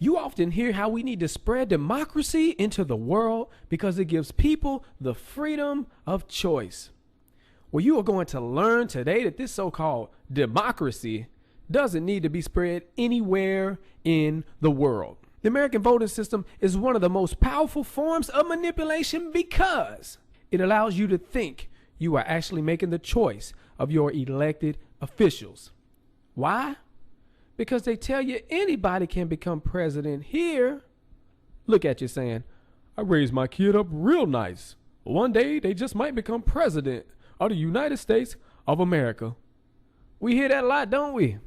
You often hear how we need to spread democracy into the world because it gives people the freedom of choice. Well, you are going to learn today that this so-called democracy doesn't need to be spread anywhere in the world. The American voting system is one of the most powerful forms of manipulation because it allows you to think you are actually making the choice of your elected officials. Why? Because they tell you anybody can become president here. Look at you saying, I raised my kid up real nice. One day they just might become president of the United States of America. We hear that a lot, don't we?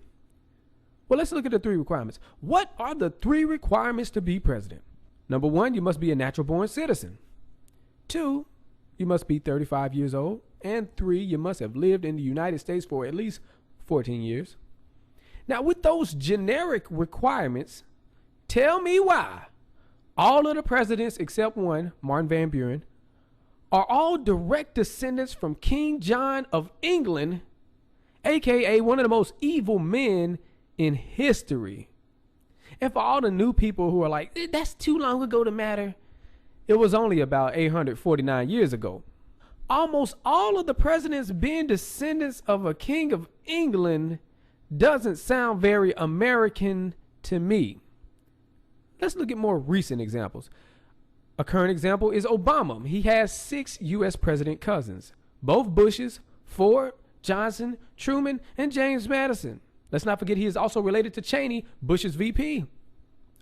Well, let's look at the 3 requirements. What are the 3 requirements to be president? Number 1, you must be a natural born citizen. 2, you must be 35 years old. And 3, you must have lived in the United States for at least 14 years. Now, with those generic requirements, tell me why all of the presidents except one, Martin Van Buren, are all direct descendants from King John of England, aka one of the most evil men in history. And for all the new people who are like, that's too long ago to matter, it was only about 849 years ago. Almost all of the presidents being descendants of a king of England doesn't sound very American to me. Let's look at more recent examples. A current example is Obama. He has 6 U.S. president cousins, both Bushes, Ford, Johnson, Truman, and James Madison. Let's not forget he is also related to Cheney, Bush's VP.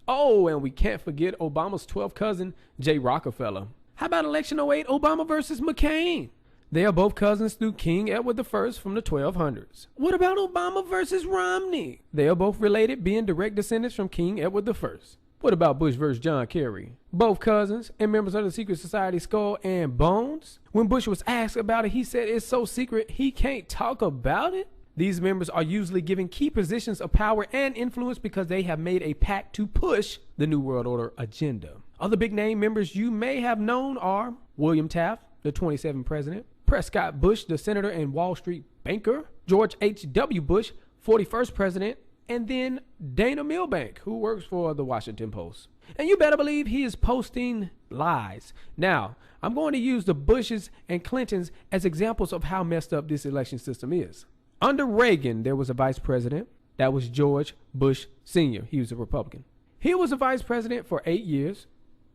Oh, and we can't forget Obama's 12th cousin, J. Rockefeller. How about election '08, Obama versus McCain? They are both cousins through King Edward I from the 1200s. What about Obama versus Romney? They are both related, being direct descendants from King Edward I. What about Bush versus John Kerry? Both cousins and members of the secret society Skull and Bones. When Bush was asked about it, he said it's so secret he can't talk about it. These members are usually given key positions of power and influence because they have made a pact to push the New World Order agenda. Other big name members you may have known are William Taft, the 27th president, Prescott Bush, the senator and Wall Street banker, George H.W. Bush, 41st president, and then Dana Milbank, who works for the Washington Post. And you better believe he is posting lies. Now, I'm going to use the Bushes and Clintons as examples of how messed up this election system is. Under Reagan, there was a vice president. That was George Bush Sr. He was a Republican. He was a vice president for 8 years,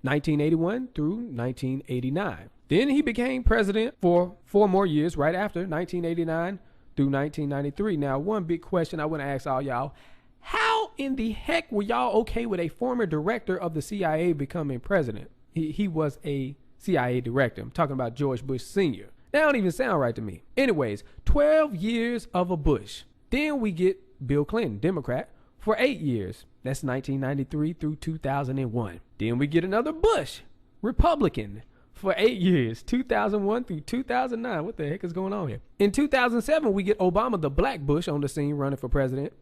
1981 through 1989. Then he became president for 4 more years right after 1989 through 1993. Now, one big question I want to ask all y'all, how in the heck were y'all okay with a former director of the CIA becoming president? He was a CIA director. I'm talking about George Bush Sr. That don't even sound right to me. Anyways, 12 years of a Bush. Then we get Bill Clinton, Democrat, for 8 years. That's 1993 through 2001. Then we get another Bush, Republican, for 8 years, 2001 through 2009. What the heck is going on here? In 2007, we get Obama, the black Bush, on the scene running for president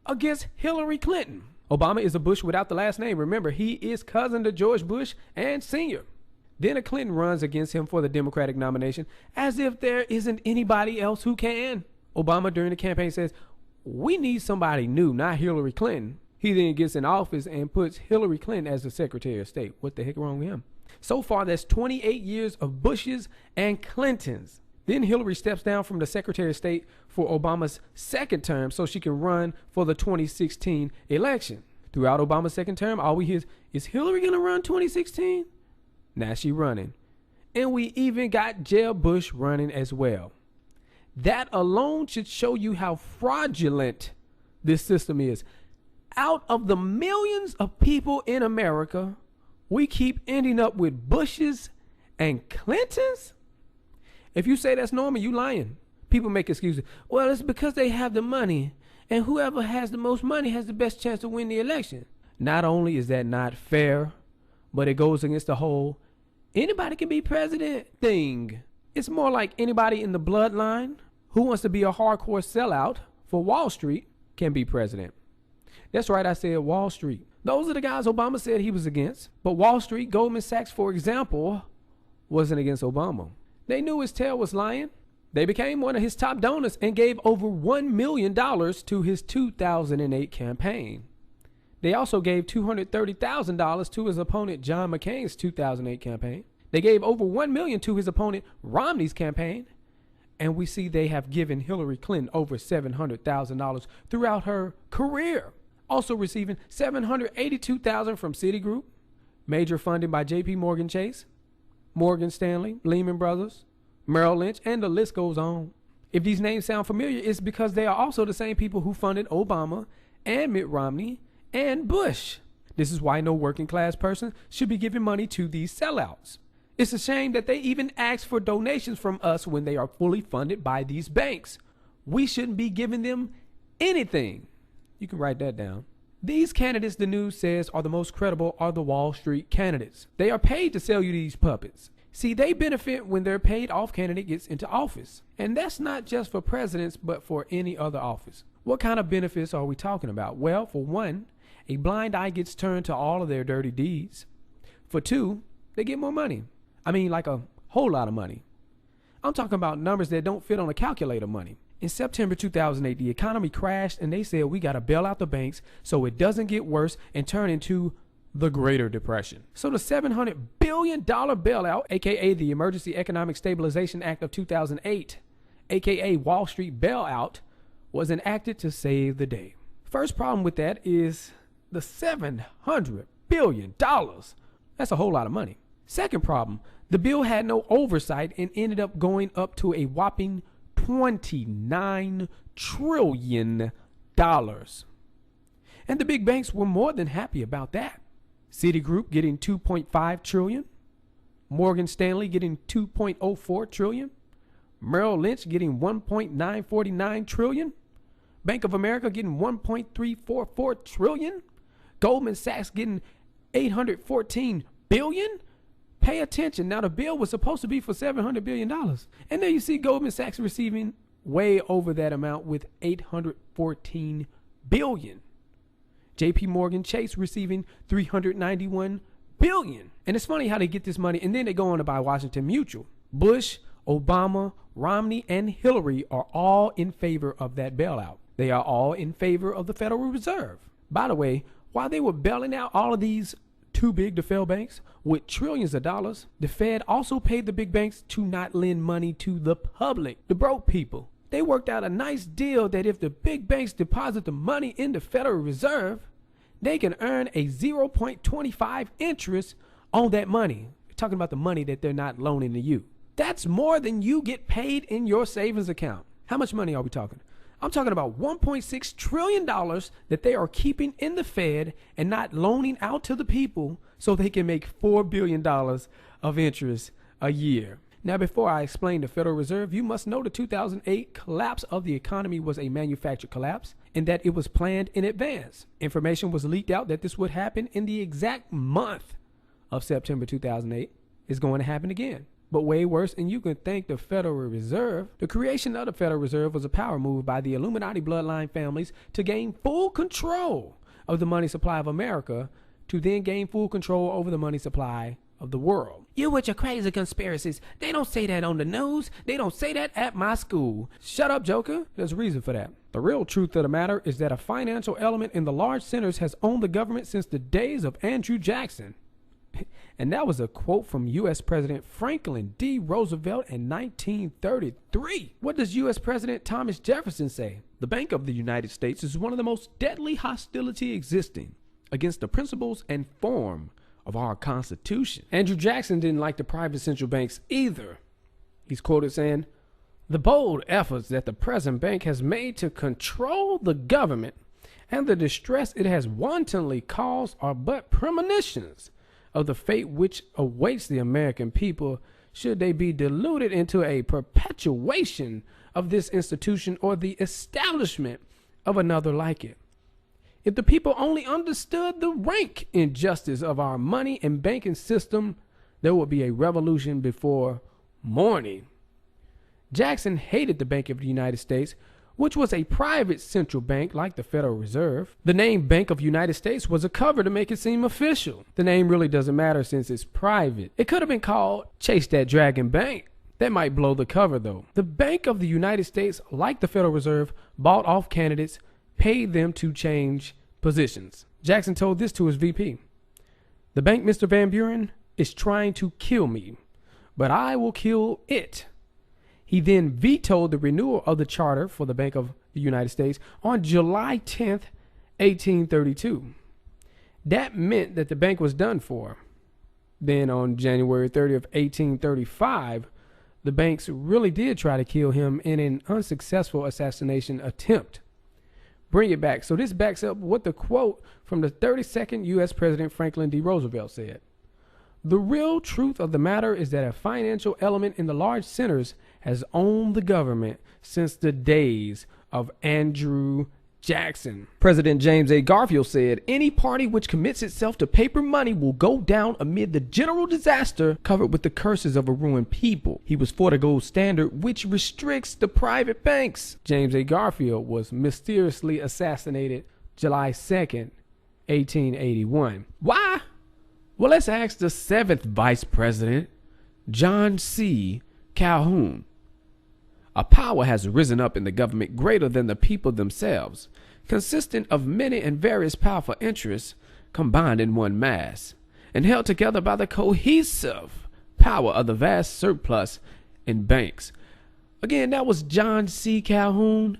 against Hillary Clinton. Obama is a Bush without the last name. Remember, he is cousin to George Bush and Sr. Then a Clinton runs against him for the Democratic nomination as if there isn't anybody else who can. Obama during the campaign says, we need somebody new, not Hillary Clinton. He then gets in office and puts Hillary Clinton as the Secretary of State. What the heck wrong with him? So far, that's 28 years of Bushes and Clintons. Then Hillary steps down from the Secretary of State for Obama's second term so she can run for the 2016 election. Throughout Obama's second term, all we hear is Hillary going to run 2016? Now she running. And we even got Jeb Bush running as well. That alone should show you how fraudulent this system is. Out of the millions of people in America, we keep ending up with Bushes and Clintons? If you say that's normal, you lying. People make excuses. Well, it's because they have the money, and whoever has the most money has the best chance to win the election. Not only is that not fair, but it goes against the whole anybody can be president thing. It's more like anybody in the bloodline who wants to be a hardcore sellout for Wall Street can be president. That's right, I said Wall Street. Those are the guys Obama said he was against. But Wall Street, Goldman Sachs, for example, wasn't against Obama. They knew his tail was lying. They became one of his top donors and gave over $1 million to his 2008 campaign. They also gave $230,000 to his opponent John McCain's 2008 campaign. They gave over $1 million to his opponent Romney's campaign. And we see they have given Hillary Clinton over $700,000 throughout her career. Also receiving $782,000 from Citigroup, major funding by J.P. Morgan Chase, Morgan Stanley, Lehman Brothers, Merrill Lynch, and the list goes on. If these names sound familiar, it's because they are also the same people who funded Obama and Mitt Romney and Bush. This is why no working class person should be giving money to these sellouts. It's a shame that they even ask for donations from us when they are fully funded by these banks. We shouldn't be giving them anything. You can write that down. These candidates, the news says, are the most credible are the Wall Street candidates. They are paid to sell you these puppets. See, they benefit when their paid off candidate gets into office. And that's not just for presidents, but for any other office. What kind of benefits are we talking about? Well, for one, a blind eye gets turned to all of their dirty deeds. For two, they get more money. I mean, like a whole lot of money. I'm talking about numbers that don't fit on a calculator money. In September 2008, the economy crashed and they said we got to bail out the banks so it doesn't get worse and turn into the Greater Depression. So the $700 billion bailout, aka the Emergency Economic Stabilization Act of 2008, aka Wall Street bailout, was enacted to save the day. First problem with that is the $700 billion. That's a whole lot of money. Second problem, the bill had no oversight and ended up going up to a whopping $29 trillion. And the big banks were more than happy about that. Citigroup getting $2.5 trillion, Morgan Stanley getting $2.04 trillion, Merrill Lynch getting $1.949 trillion, Bank of America getting $1.344 trillion, Goldman Sachs getting $814 billion. Pay attention. Now, the bill was supposed to be for $700 billion. And then you see Goldman Sachs receiving way over that amount with $814 billion. J.P. Morgan Chase receiving $391 billion. And it's funny how they get this money and then they go on to buy Washington Mutual. Bush, Obama, Romney, and Hillary are all in favor of that bailout. They are all in favor of the Federal Reserve. By the way, while they were bailing out all of these too big to fail banks with trillions of dollars, the Fed also paid the big banks to not lend money to the public, the broke people. They worked out a nice deal that if the big banks deposit the money in the Federal Reserve, they can earn a 0.25 interest on that money. We're talking about the money that they're not loaning to you. That's more than you get paid in your savings account. How much money are we talking? I'm talking about $1.6 trillion that they are keeping in the Fed and not loaning out to the people so they can make $4 billion of interest a year. Now, before I explain the Federal Reserve, you must know the 2008 collapse of the economy was a manufactured collapse and that it was planned in advance. Information was leaked out that this would happen in the exact month of September 2008. It's going to happen again. But way worse, and you can thank the Federal Reserve. The creation of the Federal Reserve was a power move by the Illuminati bloodline families to gain full control of the money supply of America, to then gain full control over the money supply of the world. You with your crazy conspiracies. They don't say that on the news. They don't say that at my school. Shut up, Joker. There's a reason for that. The real truth of the matter is that a financial element in the large centers has owned the government since the days of Andrew Jackson. And that was a quote from U.S. President Franklin D. Roosevelt in 1933. What does U.S. President Thomas Jefferson say? The Bank of the United States is one of the most deadly hostility existing against the principles and form of our Constitution. Andrew Jackson didn't like the private central banks either. He's quoted saying, "The bold efforts that the present bank has made to control the government and the distress it has wantonly caused are but premonitions of the fate which awaits the American people should they be deluded into a perpetuation of this institution or the establishment of another like it. If the people only understood the rank injustice of our money and banking system, there would be a revolution before morning." Jackson hated the Bank of the United States, which was a private central bank like the Federal Reserve. The name Bank of the United States was a cover to make it seem official. The name really doesn't matter since it's private. It could have been called Chase That Dragon Bank. That might blow the cover though. The Bank of the United States, like the Federal Reserve, bought off candidates, paid them to change positions. Jackson told this to his VP. The bank, Mr. Van Buren, is trying to kill me, but I will kill it. He then vetoed the renewal of the charter for the Bank of the United States on July 10th, 1832. That meant that the bank was done for. Then on January 30th, 1835, the banks really did try to kill him in an unsuccessful assassination attempt. Bring it back. So this backs up what the quote from the 32nd U.S. President Franklin D. Roosevelt said. The real truth of the matter is that a financial element in the large centers has owned the government since the days of Andrew Jackson. President James A. Garfield said, any party which commits itself to paper money will go down amid the general disaster covered with the curses of a ruined people. He was for the gold standard, which restricts the private banks. James A. Garfield was mysteriously assassinated July 2nd, 1881. Why? Well, let's ask the 7th Vice President, John C. Calhoun. A power has risen up in the government greater than the people themselves, consistent of many and various powerful interests combined in one mass, and held together by the cohesive power of the vast surplus in banks. Again, that was John C. Calhoun,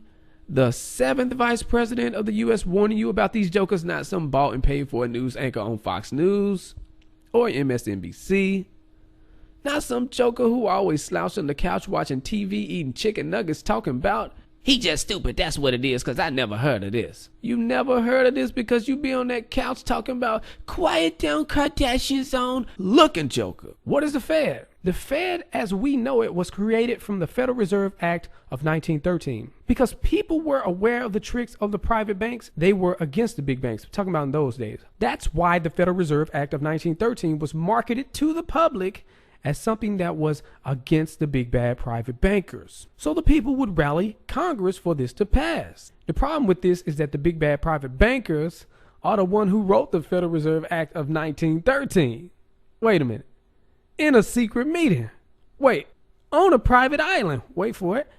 the 7th Vice President of the U.S., warning you about these jokers, not some bought and paid for news anchor on Fox News or MSNBC. Not some joker who always slouched on the couch watching TV, eating chicken nuggets, talking about, he just stupid, that's what it is, because I never heard of this. You never heard of this because you be on that couch talking about, quiet down Kardashian zone, looking joker. What is the Fed? The Fed, as we know it, was created from the Federal Reserve Act of 1913. Because people were aware of the tricks of the private banks, they were against the big banks. We're talking about in those days. That's why the Federal Reserve Act of 1913 was marketed to the public as something that was against the big bad private bankers. So the people would rally Congress for this to pass. The problem with this is that the big bad private bankers are the one who wrote the Federal Reserve Act of 1913. Wait a minute. In a secret meeting. Wait, on a private island. Wait for it.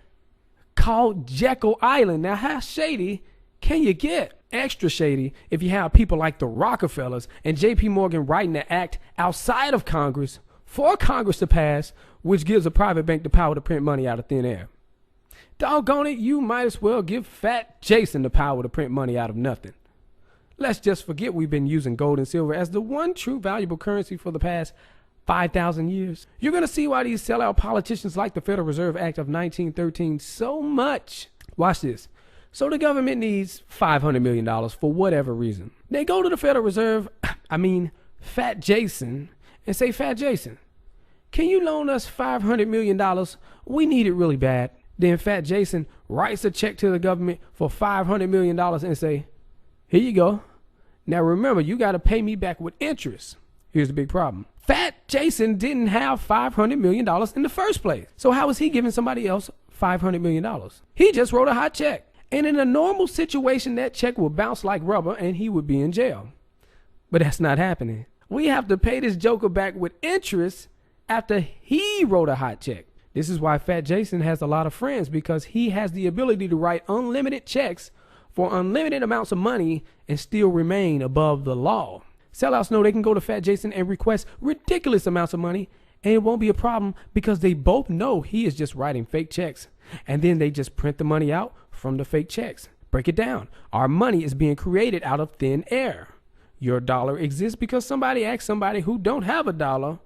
Called Jekyll Island. Now how shady can you get? Extra shady if you have people like the Rockefellers and J.P. Morgan writing the act outside of Congress for Congress to pass, which gives a private bank the power to print money out of thin air. Doggone it, you might as well give Fat Jason the power to print money out of nothing. Let's just forget we've been using gold and silver as the one true valuable currency for the past 5,000 years. You're going to see why these sellout politicians like the Federal Reserve Act of 1913 so much. Watch this. So the government needs $500 million for whatever reason. They go to the Federal Reserve, Fat Jason, and say, Fat Jason, can you loan us $500 million? We need it really bad. Then Fat Jason writes a check to the government for $500 million and say, here you go. Now remember, you got to pay me back with interest. Here's the big problem. Fat Jason didn't have $500 million in the first place. So how was he giving somebody else $500 million? He just wrote a hot check. And in a normal situation, that check would bounce like rubber and he would be in jail. But that's not happening. We have to pay this joker back with interest after he wrote a hot check. This is why Fat Jason has a lot of friends, because he has the ability to write unlimited checks for unlimited amounts of money and still remain above the law. Sellouts know they can go to Fat Jason and request ridiculous amounts of money, and it won't be a problem because they both know he is just writing fake checks. And then they just print the money out from the fake checks. Break it down. Our money is being created out of thin air. Your dollar exists because somebody asked somebody who don't have a dollar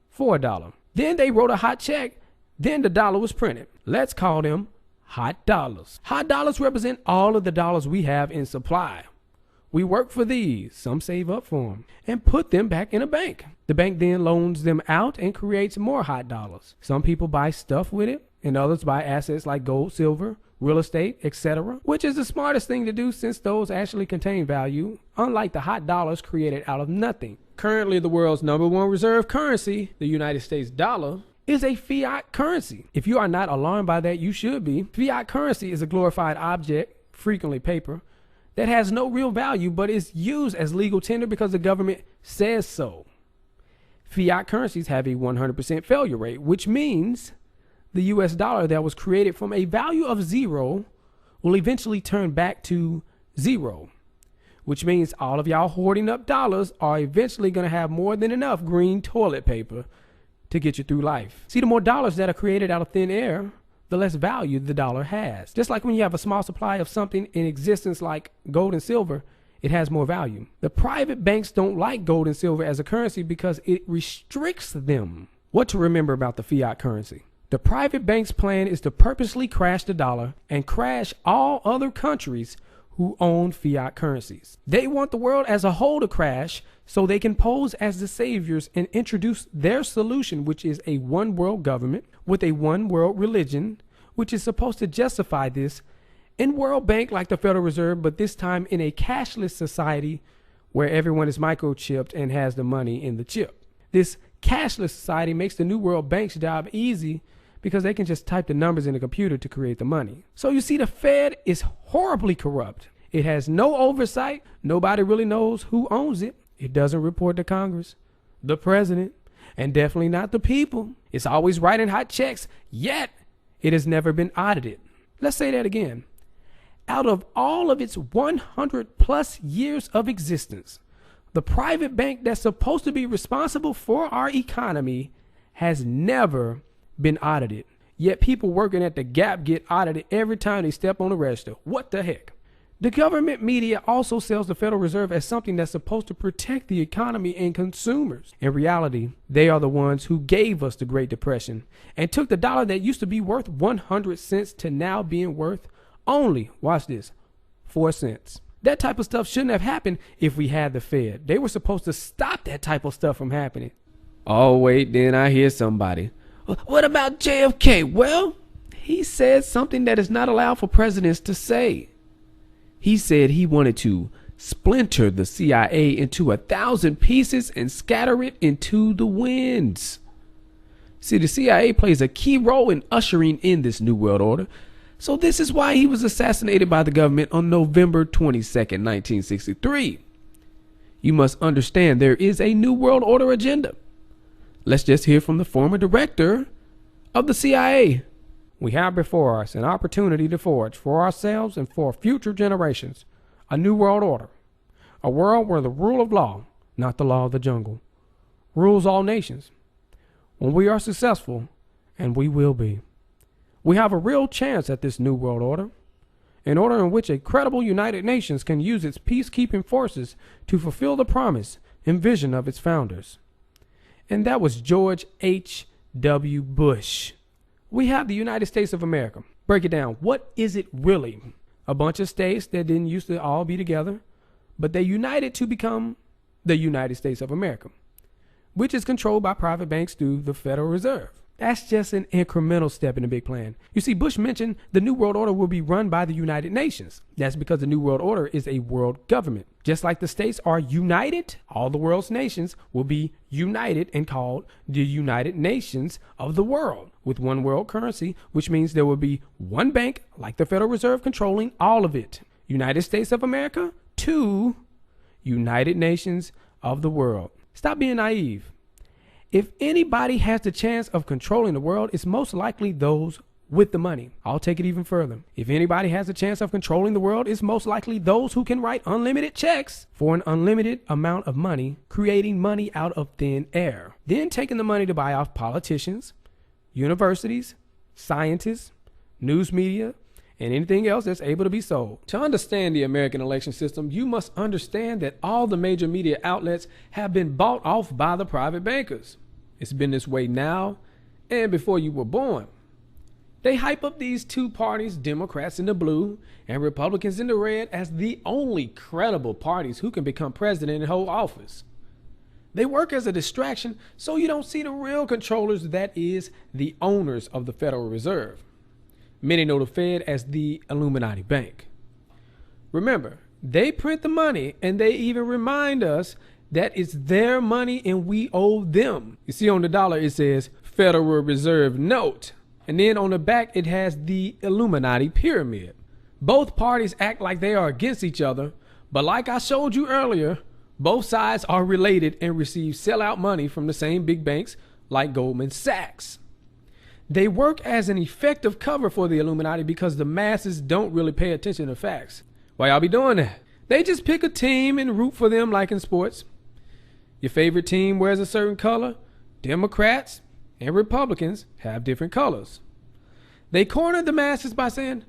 for a dollar. Then they wrote a hot check. Then the dollar was printed. Let's call them hot dollars. Hot dollars represent all of the dollars we have in supply. We work for these, some save up for them, and put them back in a bank. The bank then loans them out and creates more hot dollars. Some people buy stuff with it, and others buy assets like gold, silver, real estate, etc., which is the smartest thing to do since those actually contain value, unlike the hot dollars created out of nothing. Currently, the world's #1 reserve currency, the United States dollar, is a fiat currency. If you are not alarmed by that, you should be. Fiat currency is a glorified object, frequently paper, that has no real value but is used as legal tender because the government says so. Fiat currencies have a 100% failure rate, which means the US dollar that was created from a value of 0 will eventually turn back to 0, which means all of y'all hoarding up dollars are eventually going to have more than enough green toilet paper to get you through life. See, the more dollars that are created out of thin air, the less value the dollar has. Just like when you have a small supply of something in existence like gold and silver, it has more value. The private banks don't like gold and silver as a currency because it restricts them. What to remember about the fiat currency? The private bank's plan is to purposely crash the dollar and crash all other countries who own fiat currencies. They want the world as a whole to crash so they can pose as the saviors and introduce their solution, which is a one world government with a one world religion, which is supposed to justify this in World Bank like the Federal Reserve, but this time in a cashless society where everyone is microchipped and has the money in the chip. This cashless society makes the new World Bank's job easy because they can just type the numbers in a computer to create the money. So you see, the Fed is horribly corrupt. It has no oversight. Nobody really knows who owns it. It doesn't report to Congress, the president, and definitely not the people. It's always writing hot checks, yet it has never been audited. Let's say that again. Out of all of its 100 plus years of existence, the private bank that's supposed to be responsible for our economy has never been audited. Yet people working at the Gap get audited every time they step on the register. What the heck? The government media also sells the Federal Reserve as something that's supposed to protect the economy and consumers. In reality, they are the ones who gave us the Great Depression and took the dollar that used to be worth 100 cents to now being worth only, watch this, 4 cents. That type of stuff shouldn't have happened if we had the Fed. They were supposed to stop that type of stuff from happening. Oh, wait, then I hear somebody. What about JFK? Well, he said something that is not allowed for presidents to say. He said he wanted to splinter the CIA into 1,000 pieces and scatter it into the winds. See, the CIA plays a key role in ushering in this new world order. So this is why he was assassinated by the government on November 22nd, 1963. You must understand there is a new world order agenda. Let's just hear from the former director of the CIA. We have before us an opportunity to forge for ourselves and for future generations a new world order, a world where the rule of law, not the law of the jungle, rules all nations. When we are successful, and we will be, we have a real chance at this new world order, an order in which a credible United Nations can use its peacekeeping forces to fulfill the promise and vision of its founders. And that was George H.W. Bush. We have the United States of America. Break it down. What is it really? A bunch of states that didn't used to all be together, but they united to become the United States of America, which is controlled by private banks through the Federal Reserve. That's just an incremental step in the big plan. You see, Bush mentioned the New World Order will be run by the United Nations. That's because the New World Order is a world government. Just like the states are united, all the world's nations will be united and called the United Nations of the world, with one world currency, which means there will be one bank, like the Federal Reserve, controlling all of it. United States of America, 2 United Nations of the world. Stop being naive. If anybody has the chance of controlling the world, it's most likely those with the money. I'll take it even further. If anybody has a chance of controlling the world, it's most likely those who can write unlimited checks for an unlimited amount of money, creating money out of thin air, then taking the money to buy off politicians, universities, scientists, news media, and anything else that's able to be sold. To understand the American election system, you must understand that all the major media outlets have been bought off by the private bankers. It's been this way now and before you were born. They hype up these two parties, Democrats in the blue and Republicans in the red, as the only credible parties who can become president and hold office. They work as a distraction so you don't see the real controllers, that is, the owners of the Federal Reserve. Many know the Fed as the Illuminati Bank. Remember, they print the money and they even remind us that it's their money and we owe them. You see on the dollar it says Federal Reserve Note, and then on the back it has the Illuminati Pyramid. Both parties act like they are against each other, but like I showed you earlier, both sides are related and receive sellout money from the same big banks like Goldman Sachs. They work as an effective cover for the Illuminati because the masses don't really pay attention to facts. Why y'all be doing that? They just pick a team and root for them like in sports. Your favorite team wears a certain color. Democrats and Republicans have different colors. They corner the masses by saying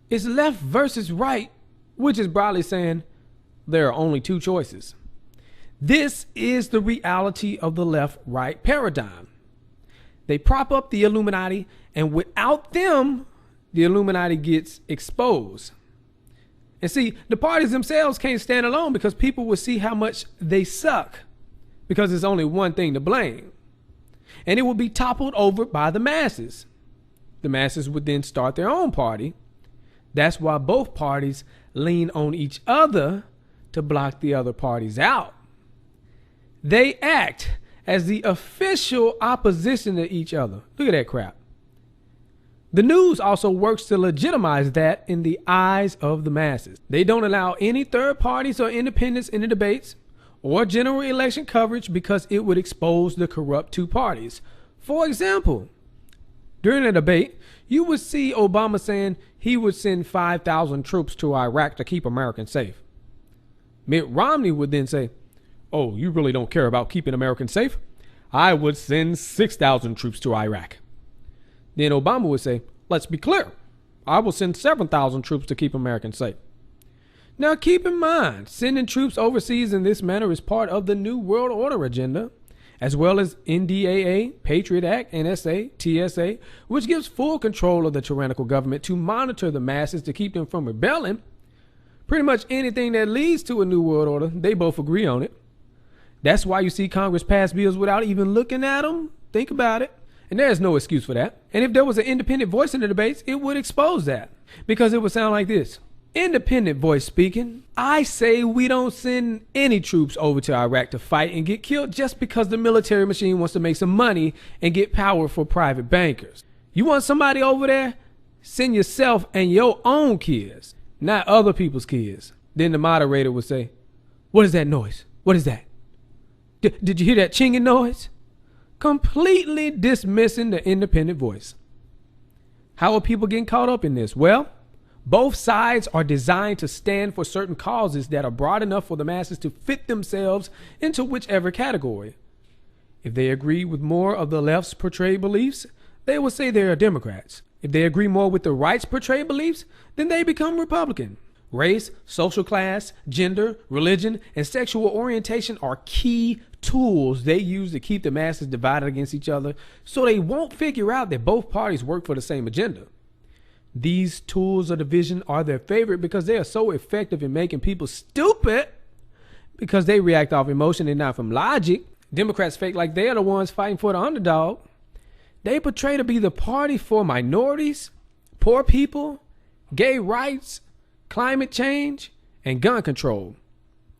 it's left versus right, which is broadly saying there are only two choices. This is the reality of the left-right paradigm. They prop up the Illuminati, and without them, the Illuminati gets exposed. And see, the parties themselves can't stand alone because people will see how much they suck because there's only one thing to blame. And it will be toppled over by the masses. The masses would then start their own party. That's why both parties lean on each other to block the other parties out. They act as the official opposition to each other. Look at that crap. The news also works to legitimize that in the eyes of the masses. They don't allow any third parties or independents in the debates or general election coverage because it would expose the corrupt two parties. For example, during a debate, you would see Obama saying he would send 5,000 troops to Iraq to keep Americans safe. Mitt Romney would then say, "Oh, you really don't care about keeping Americans safe? I would send 6,000 troops to Iraq." Then Obama would say, "Let's be clear. I will send 7,000 troops to keep Americans safe." Now keep in mind, sending troops overseas in this manner is part of the New World Order agenda, as well as NDAA, Patriot Act, NSA, TSA, which gives full control of the tyrannical government to monitor the masses to keep them from rebelling. Pretty much anything that leads to a New World Order, they both agree on it. That's why you see Congress pass bills without even looking at them. Think about it. And there's no excuse for that. And if there was an independent voice in the debates, it would expose that. Because it would sound like this. Independent voice speaking. I say we don't send any troops over to Iraq to fight and get killed just because the military machine wants to make some money and get power for private bankers. You want somebody over there? Send yourself and your own kids, not other people's kids. Then the moderator would say, "What is that noise? What is that? Did you hear that chinging noise?" Completely dismissing the independent voice. How are people getting caught up in this? Well, both sides are designed to stand for certain causes that are broad enough for the masses to fit themselves into whichever category. If they agree with more of the left's portrayed beliefs, they will say they are Democrats. If they agree more with the right's portrayed beliefs, then they become Republican. Race, social class, gender, religion, and sexual orientation are key tools they use to keep the masses divided against each other so they won't figure out that both parties work for the same agenda. These tools of division are their favorite because they are so effective in making people stupid because they react off emotion and not from logic. Democrats fake like they are the ones fighting for the underdog. They portray to be the party for minorities, poor people, gay rights, climate change, and gun control.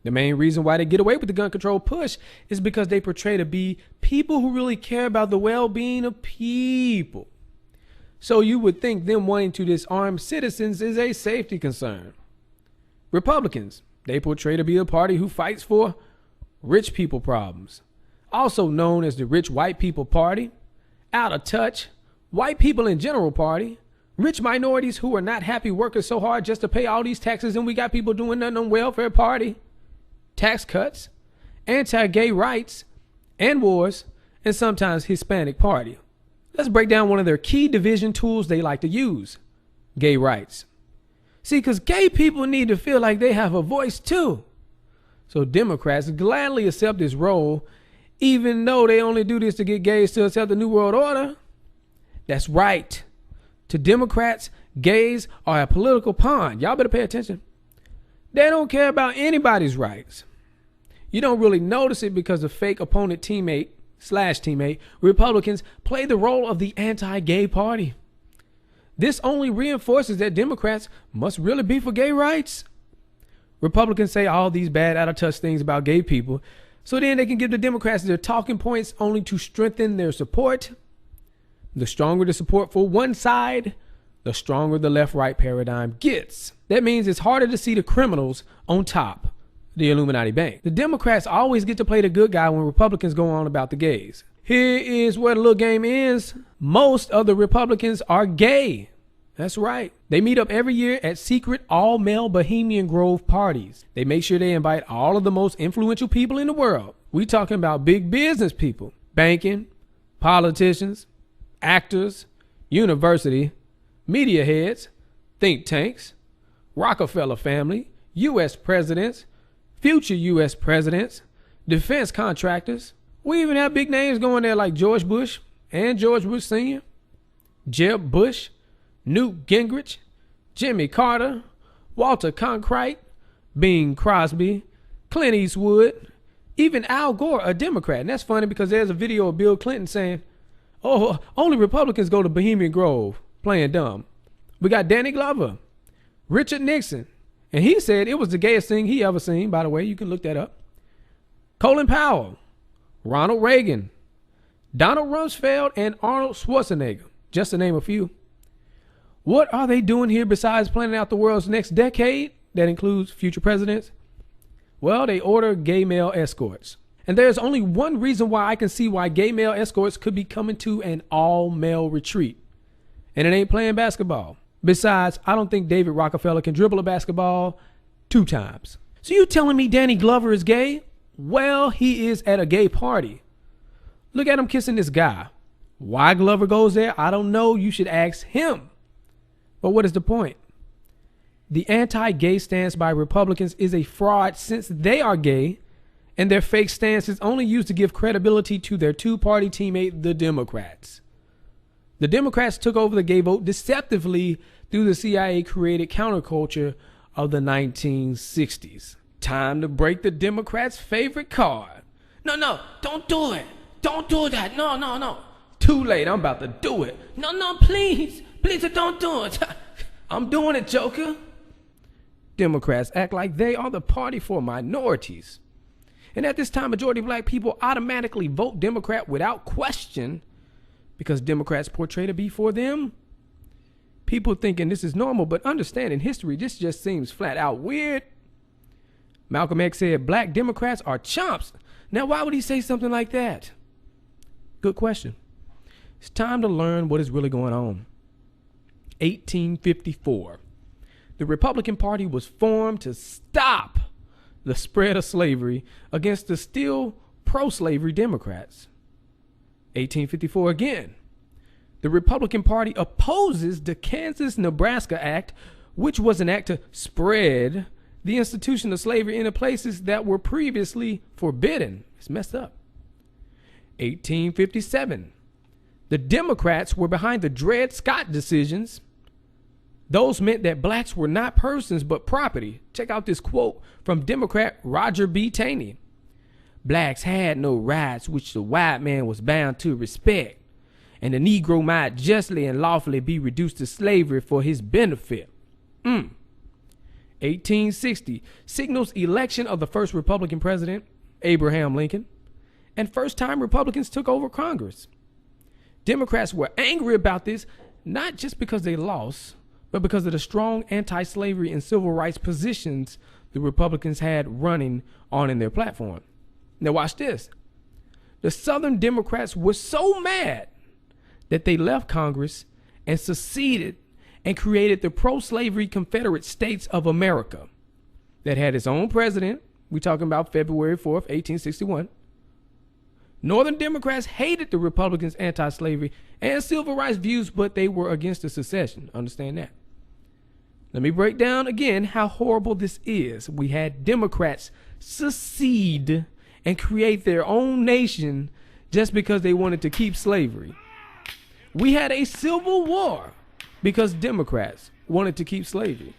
The main reason why they get away with the gun control push is because they portray to be people who really care about the well-being of people. So you would think them wanting to disarm citizens is a safety concern. Republicans, they portray to be a party who fights for rich people problems, also known as the rich white people party, out of touch, white people in general party, rich minorities who are not happy working so hard just to pay all these taxes and we got people doing nothing on welfare party, tax cuts, anti-gay rights and wars, and sometimes Hispanic party. Let's break down one of their key division tools they like to use, gay rights. See, because gay people need to feel like they have a voice too. So Democrats gladly accept this role, even though they only do this to get gays to accept the New World Order. That's right. To Democrats, gays are a political pawn. Y'all better pay attention. They don't care about anybody's rights. You don't really notice it because the fake opponent teammate, Republicans, play the role of the anti-gay party. This only reinforces that Democrats must really be for gay rights. Republicans say all these bad, out-of-touch things about gay people, so then they can give the Democrats their talking points only to strengthen their support. The stronger the support for one side, the stronger the left-right paradigm gets. That means it's harder to see the criminals on top, the Illuminati bank. The Democrats always get to play the good guy when Republicans go on about the gays. Here is where the little game ends. Most of the Republicans are gay. That's right. They meet up every year at secret all-male Bohemian Grove parties. They make sure they invite all of the most influential people in the world. We talking about big business people, banking, politicians, actors, university, media heads, think tanks, Rockefeller family, U.S. presidents, future U.S. presidents, defense contractors. We even have big names going there like George Bush and George Bush Sr., Jeb Bush, Newt Gingrich, Jimmy Carter, Walter Cronkite, Bing Crosby, Clint Eastwood, even Al Gore, a Democrat. And that's funny because there's a video of Bill Clinton saying, oh, only Republicans go to Bohemian Grove, playing dumb. We got Danny Glover, Richard Nixon, and he said it was the gayest thing he ever seen, by the way. You can look that up. Colin Powell, Ronald Reagan, Donald Rumsfeld, and Arnold Schwarzenegger, just to name a few. What are they doing here besides planning out the world's next decade that includes future presidents? Well, they order gay male escorts. And there's only one reason why I can see why gay male escorts could be coming to an all-male retreat. And it ain't playing basketball. Besides, I don't think David Rockefeller can dribble a basketball 2 times. So you telling me Danny Glover is gay? Well, he is at a gay party. Look at him kissing this guy. Why Glover goes there, I don't know. You should ask him. But what is the point? The anti-gay stance by Republicans is a fraud since they are gay, and their fake stance is only used to give credibility to their two-party teammate, the Democrats. The Democrats took over the gay vote deceptively through the CIA-created counterculture of the 1960s. Time to break the Democrats' favorite card. No, don't do it. Don't do that. No. Too late. I'm about to do it. No, please. Please don't do it. I'm doing it, Joker. Democrats act like they are the party for minorities. And at this time, majority of black people automatically vote Democrat without question because Democrats portray to be for them. People thinking this is normal, but understand in history, this just seems flat out weird. Malcolm X said black Democrats are chumps. Now, why would he say something like that? Good question. It's time to learn what is really going on. 1854. The Republican Party was formed to stop the spread of slavery against the still pro-slavery Democrats. 1854 again. The Republican Party opposes the Kansas-Nebraska Act, which was an act to spread the institution of slavery into places that were previously forbidden. It's messed up. 1857. The Democrats were behind the Dred Scott decisions. Those meant that blacks were not persons but property. Check out this quote from Democrat Roger B. Taney. Blacks had no rights which the white man was bound to respect, and the Negro might justly and lawfully be reduced to slavery for his benefit. 1860 signals election of the first Republican president, Abraham Lincoln, and first time Republicans took over Congress. Democrats were angry about this, not just because they lost, but because of the strong anti-slavery and civil rights positions the Republicans had running on in their platform. Now watch this. The Southern Democrats were so mad that they left Congress and seceded and created the pro-slavery Confederate States of America that had its own president. We're talking about February 4th, 1861. Northern Democrats hated the Republicans' anti-slavery and civil rights views, but they were against the secession. Understand that. Let me break down again how horrible this is. We had Democrats secede and create their own nation just because they wanted to keep slavery. We had a civil war because Democrats wanted to keep slavery.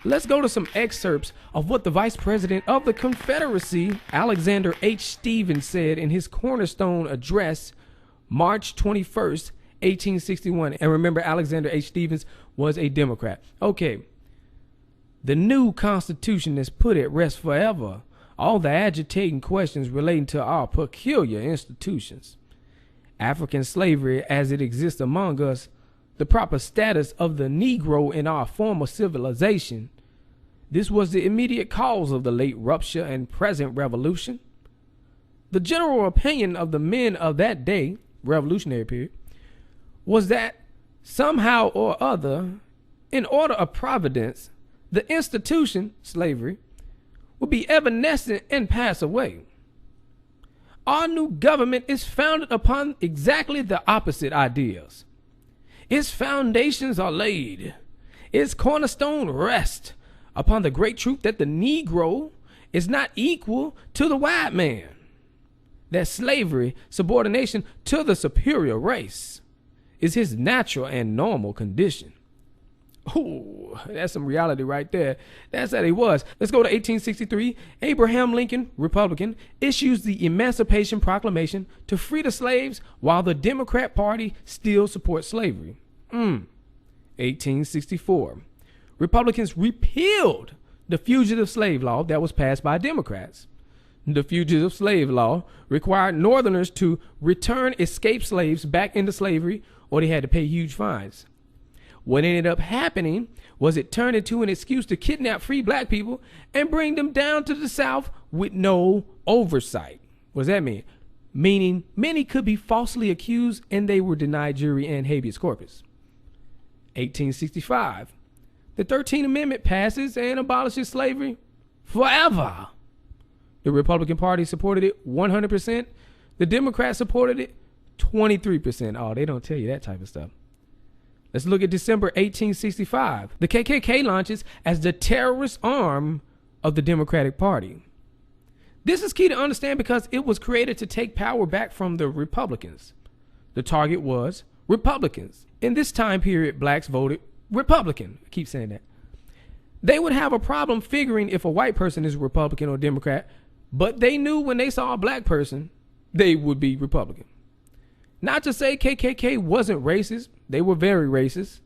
Let's go to some excerpts of what the Vice President of the Confederacy, Alexander H. Stephens, said in his cornerstone address, March 21st, 1861. And remember, Alexander H. Stephens was a Democrat. Okay. The new Constitution has put at rest forever all the agitating questions relating to our peculiar institutions. African slavery as it exists among us, the proper status of the Negro in our former civilization. This was the immediate cause of the late rupture and present revolution. The general opinion of the men of that day, revolutionary period, was that Somehow or other, in order of providence, the institution, slavery, will be evanescent and pass away. Our new government is founded upon exactly the opposite ideas. Its foundations are laid. Its cornerstone rests upon the great truth that the Negro is not equal to the white man. That slavery, subordination to the superior race, is his natural and normal condition. Ooh, that's some reality right there. That's how he was. Let's go to 1863. Abraham Lincoln, Republican, issues the Emancipation Proclamation to free the slaves while the Democrat Party still supports slavery. 1864. Republicans repealed the Fugitive Slave Law that was passed by Democrats. The Fugitive Slave Law required Northerners to return escaped slaves back into slavery or they had to pay huge fines. What ended up happening was it turned into an excuse to kidnap free black people and bring them down to the South with no oversight. What does that mean? Meaning many could be falsely accused and they were denied jury and habeas corpus. 1865. The 13th Amendment passes and abolishes slavery forever. The Republican Party supported it 100%. The Democrats supported it 23%. Oh, they don't tell you that type of stuff. Let's look at December 1865. The KKK launches as the terrorist arm of the Democratic Party. This is key to understand because it was created to take power back from the Republicans. The target was Republicans. In this time period, blacks voted Republican. I keep saying that. They would have a problem figuring if a white person is Republican or Democrat, but they knew when they saw a black person, they would be Republican. Not to say KKK wasn't racist. They were very racist.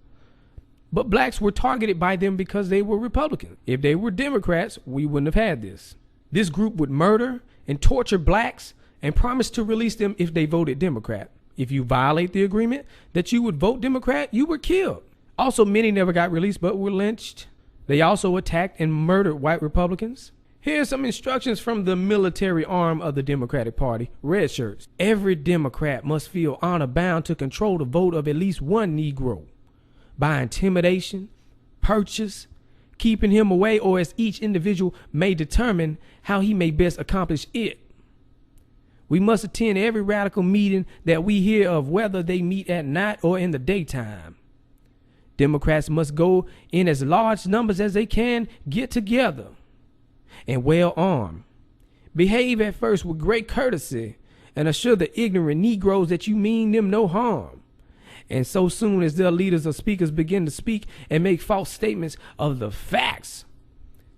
But blacks were targeted by them because they were Republicans. If they were Democrats, we wouldn't have had this. This group would murder and torture blacks and promise to release them if they voted Democrat. If you violate the agreement that you would vote Democrat, you were killed. Also, many never got released but were lynched. They also attacked and murdered white Republicans. Here's some instructions from the military arm of the Democratic Party, red shirts. Every Democrat must feel honor bound to control the vote of at least one Negro by intimidation, purchase, keeping him away, or as each individual may determine how he may best accomplish it. We must attend every radical meeting that we hear of, whether they meet at night or in the daytime. Democrats must go in as large numbers as they can get together and well armed. Behave at first with great courtesy and assure the ignorant Negroes that you mean them no harm. And so soon as their leaders or speakers begin to speak and make false statements of the facts,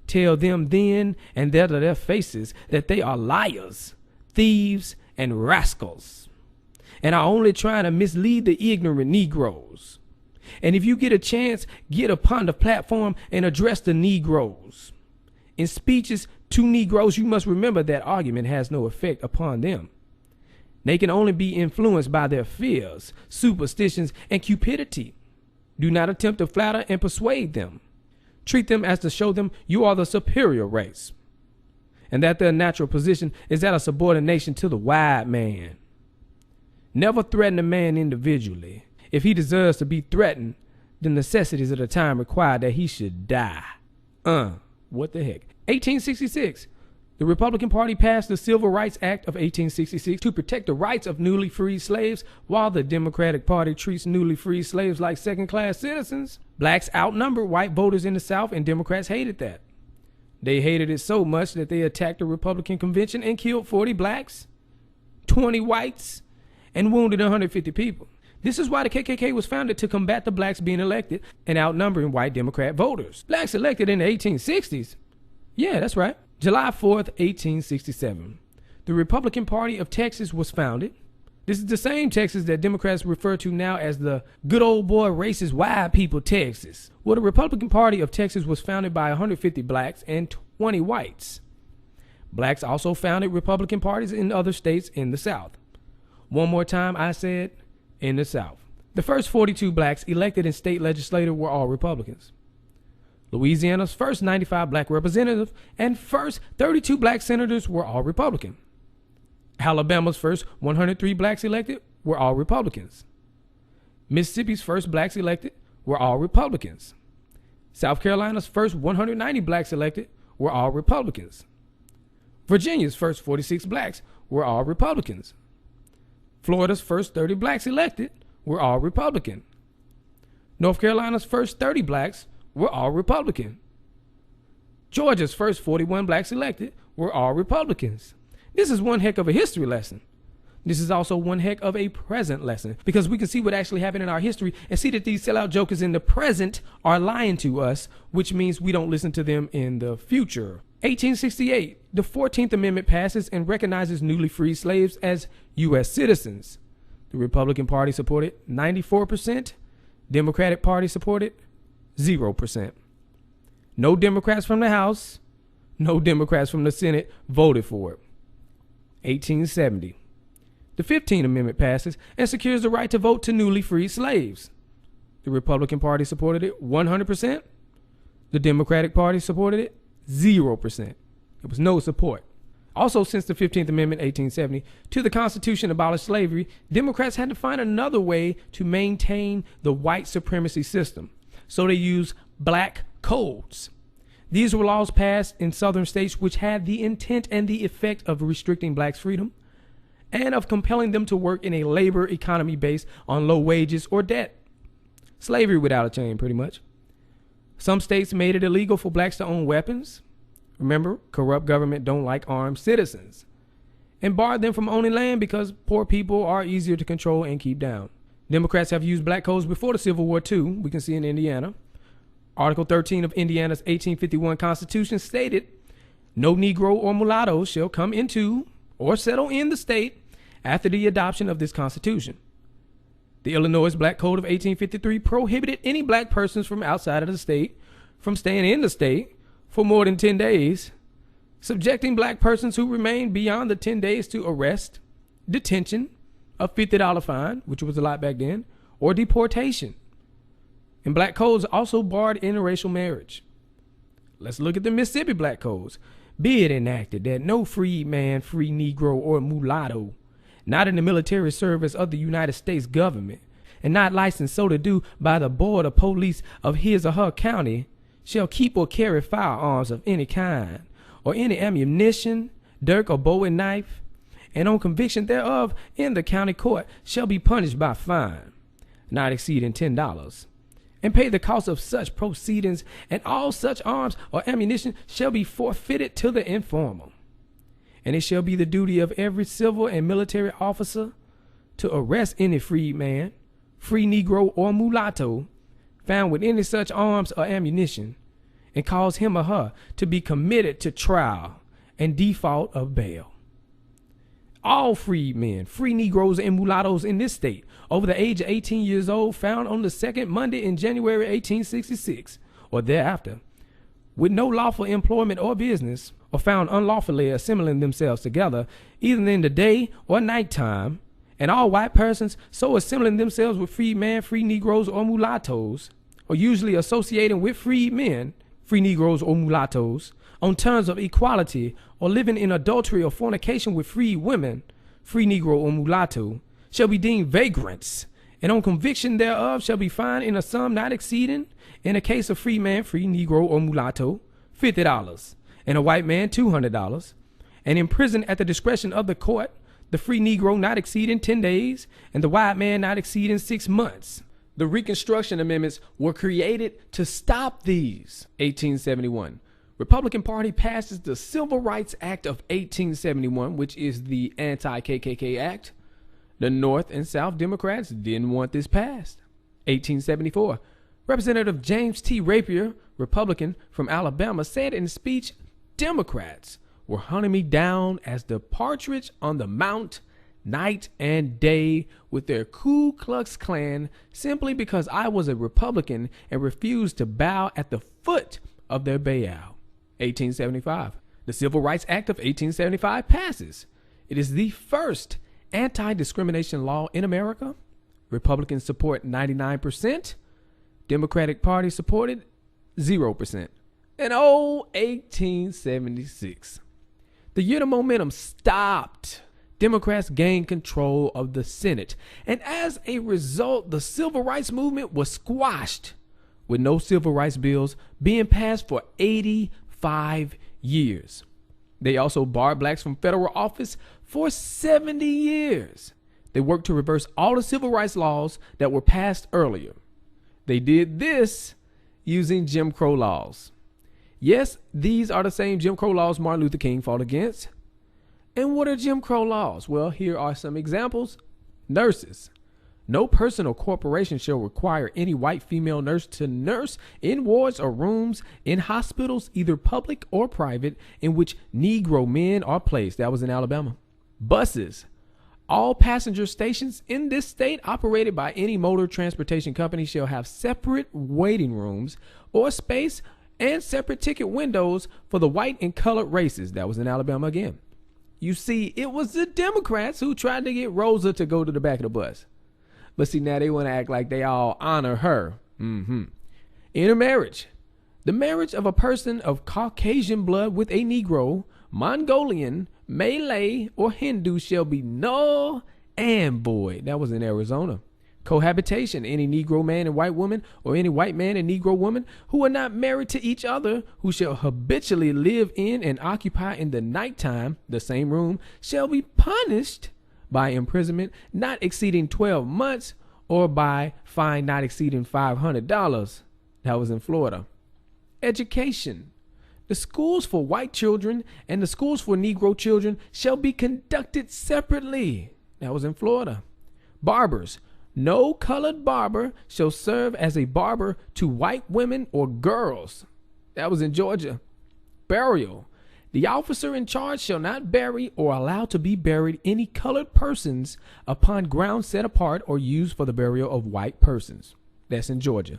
tell them then and there to their faces that they are liars, thieves, and rascals, and are only trying to mislead the ignorant Negroes. And if you get a chance, get upon the platform and address the Negroes. In speeches to Negroes, you must remember that argument has no effect upon them. They can only be influenced by their fears, superstitions, and cupidity. Do not attempt to flatter and persuade them. Treat them as to show them you are the superior race, and that their natural position is that of subordination to the white man. Never threaten a man individually. If he deserves to be threatened, the necessities of the time require that he should die. What the heck? 1866. The Republican Party passed the Civil Rights Act of 1866 to protect the rights of newly freed slaves, while the Democratic Party treats newly freed slaves like second-class citizens. Blacks outnumbered white voters in the South, and Democrats hated that. They hated it so much that they attacked the Republican convention and killed 40 blacks, 20 whites, and wounded 150 people. This is why the KKK was founded, to combat the blacks being elected and outnumbering white Democrat voters. Blacks elected in the 1860s. Yeah, that's right. July 4th, 1867. The Republican Party of Texas was founded. This is the same Texas that Democrats refer to now as the good old boy racist white people Texas. Well, the Republican Party of Texas was founded by 150 blacks and 20 whites. Blacks also founded Republican parties in other states in the South. One more time, I said in the South. The first 42 blacks elected in state legislature were all Republicans. Louisiana's first 95 black representatives and first 32 black senators were all Republican. Alabama's first 103 blacks elected were all Republicans. Mississippi's first blacks elected were all Republicans. South Carolina's first 190 blacks elected were all Republicans. Virginia's first 46 blacks were all Republicans. Florida's first 30 blacks elected were all Republican. North Carolina's first 30 blacks were all Republican. Georgia's first 41 blacks elected were all Republicans. This is one heck of a history lesson. This is also one heck of a present lesson, because we can see what actually happened in our history and see that these sellout jokers in the present are lying to us, which means we don't listen to them in the future. 1868, the 14th Amendment passes and recognizes newly freed slaves as U.S. citizens. The Republican Party supported 94%. Democratic Party supported 0%. No Democrats from the House, no Democrats from the Senate voted for it. 1870. The 15th Amendment passes and secures the right to vote to newly freed slaves. The Republican Party supported it 100%. The Democratic Party supported it 0%. There was no support. Also, since the 15th Amendment, 1870, to the Constitution abolished slavery, Democrats had to find another way to maintain the white supremacy system. So they used black codes. These were laws passed in southern states which had the intent and the effect of restricting blacks' freedom and of compelling them to work in a labor economy based on low wages or debt. Slavery without a chain, pretty much. Some states made it illegal for blacks to own weapons. Remember, corrupt government don't like armed citizens. And barred them from owning land because poor people are easier to control and keep down. Democrats have used black codes before the Civil War too. We can see in Indiana. Article 13 of Indiana's 1851 Constitution stated, "No Negro or mulatto shall come into or settle in the state after the adoption of this Constitution." The Illinois Black Code of 1853 prohibited any black persons from outside of the state from staying in the state for more than 10 days, subjecting black persons who remained beyond the 10 days to arrest, detention, a $50 fine, which was a lot back then, or deportation. And black codes also barred interracial marriage. Let's look at the Mississippi black codes. Be it enacted that no freed man, free Negro, or mulatto, not in the military service of the United States government, and not licensed so to do by the board of police of his or her county, shall keep or carry firearms of any kind, or any ammunition, dirk or bowie knife, and on conviction thereof in the county court shall be punished by fine, not exceeding $10, and pay the cost of such proceedings, and all such arms or ammunition shall be forfeited to the informer. And it shall be the duty of every civil and military officer to arrest any freed man, free Negro, or mulatto found with any such arms or ammunition, and cause him or her to be committed to trial and default of bail. All freed men, free Negroes, and mulattoes in this state over the age of 18 years old found on the second Monday in January 1866 or thereafter, with no lawful employment or business, or found unlawfully assembling themselves together either in the day or nighttime, and all white persons so assembling themselves with freed men, free Negroes, or mulattoes, or usually associating with freed men, free Negroes, or mulattoes, on terms of equality, or living in adultery or fornication with freed women, free Negro or mulatto, shall be deemed vagrants, and on conviction thereof shall be fined in a sum not exceeding, in a case of free man, free Negro, or mulatto, $50, and a white man, $200, and imprisoned at the discretion of the court, the free Negro not exceeding 10 days, and the white man not exceeding 6 months. The Reconstruction Amendments were created to stop these. 1871. Republican Party passes the Civil Rights Act of 1871, which is the anti-KKK Act. The North and South Democrats didn't want this passed. 1874. Representative James T. Rapier, Republican from Alabama, said in a speech, "Democrats were hunting me down as the partridge on the mount night and day with their Ku Klux Klan simply because I was a Republican and refused to bow at the foot of their bayout." 1875. The Civil Rights Act of 1875 passes. It is the first anti-discrimination law in America. Republicans support 99%. Democratic Party supported 0%. And 1876. The year the momentum stopped. Democrats gained control of the Senate. And as a result, the civil rights movement was squashed, with no civil rights bills being passed for 85 years. They also barred blacks from federal office for 70 years. They worked to reverse all the civil rights laws that were passed earlier. They did this using Jim Crow laws. Yes, these are the same Jim Crow laws Martin Luther King fought against. And what are Jim Crow laws? Well, here are some examples. Nurses. No person or corporation shall require any white female nurse to nurse in wards or rooms in hospitals, either public or private, in which Negro men are placed. That was in Alabama. Buses. All passenger stations in this state operated by any motor transportation company shall have separate waiting rooms or space and separate ticket windows for the white and colored races. That was in Alabama again. You see, it was the Democrats who tried to get Rosa to go to the back of the bus. But see, now they want to act like they all honor her. Intermarriage. The marriage of a person of Caucasian blood with a Negro, Mongolian, Malay, or Hindu shall be null and void. That was in Arizona. Cohabitation. Any Negro man and white woman, or any white man and Negro woman who are not married to each other, who shall habitually live in and occupy in the nighttime the same room, shall be punished by imprisonment not exceeding 12 months or by fine not exceeding $500. That was in Florida. Education. The schools for white children and the schools for Negro children shall be conducted separately. That was in Florida. Barbers. No colored barber shall serve as a barber to white women or girls. That was in Georgia. Burial. The officer in charge shall not bury or allow to be buried any colored persons upon ground set apart or used for the burial of white persons. That's in Georgia.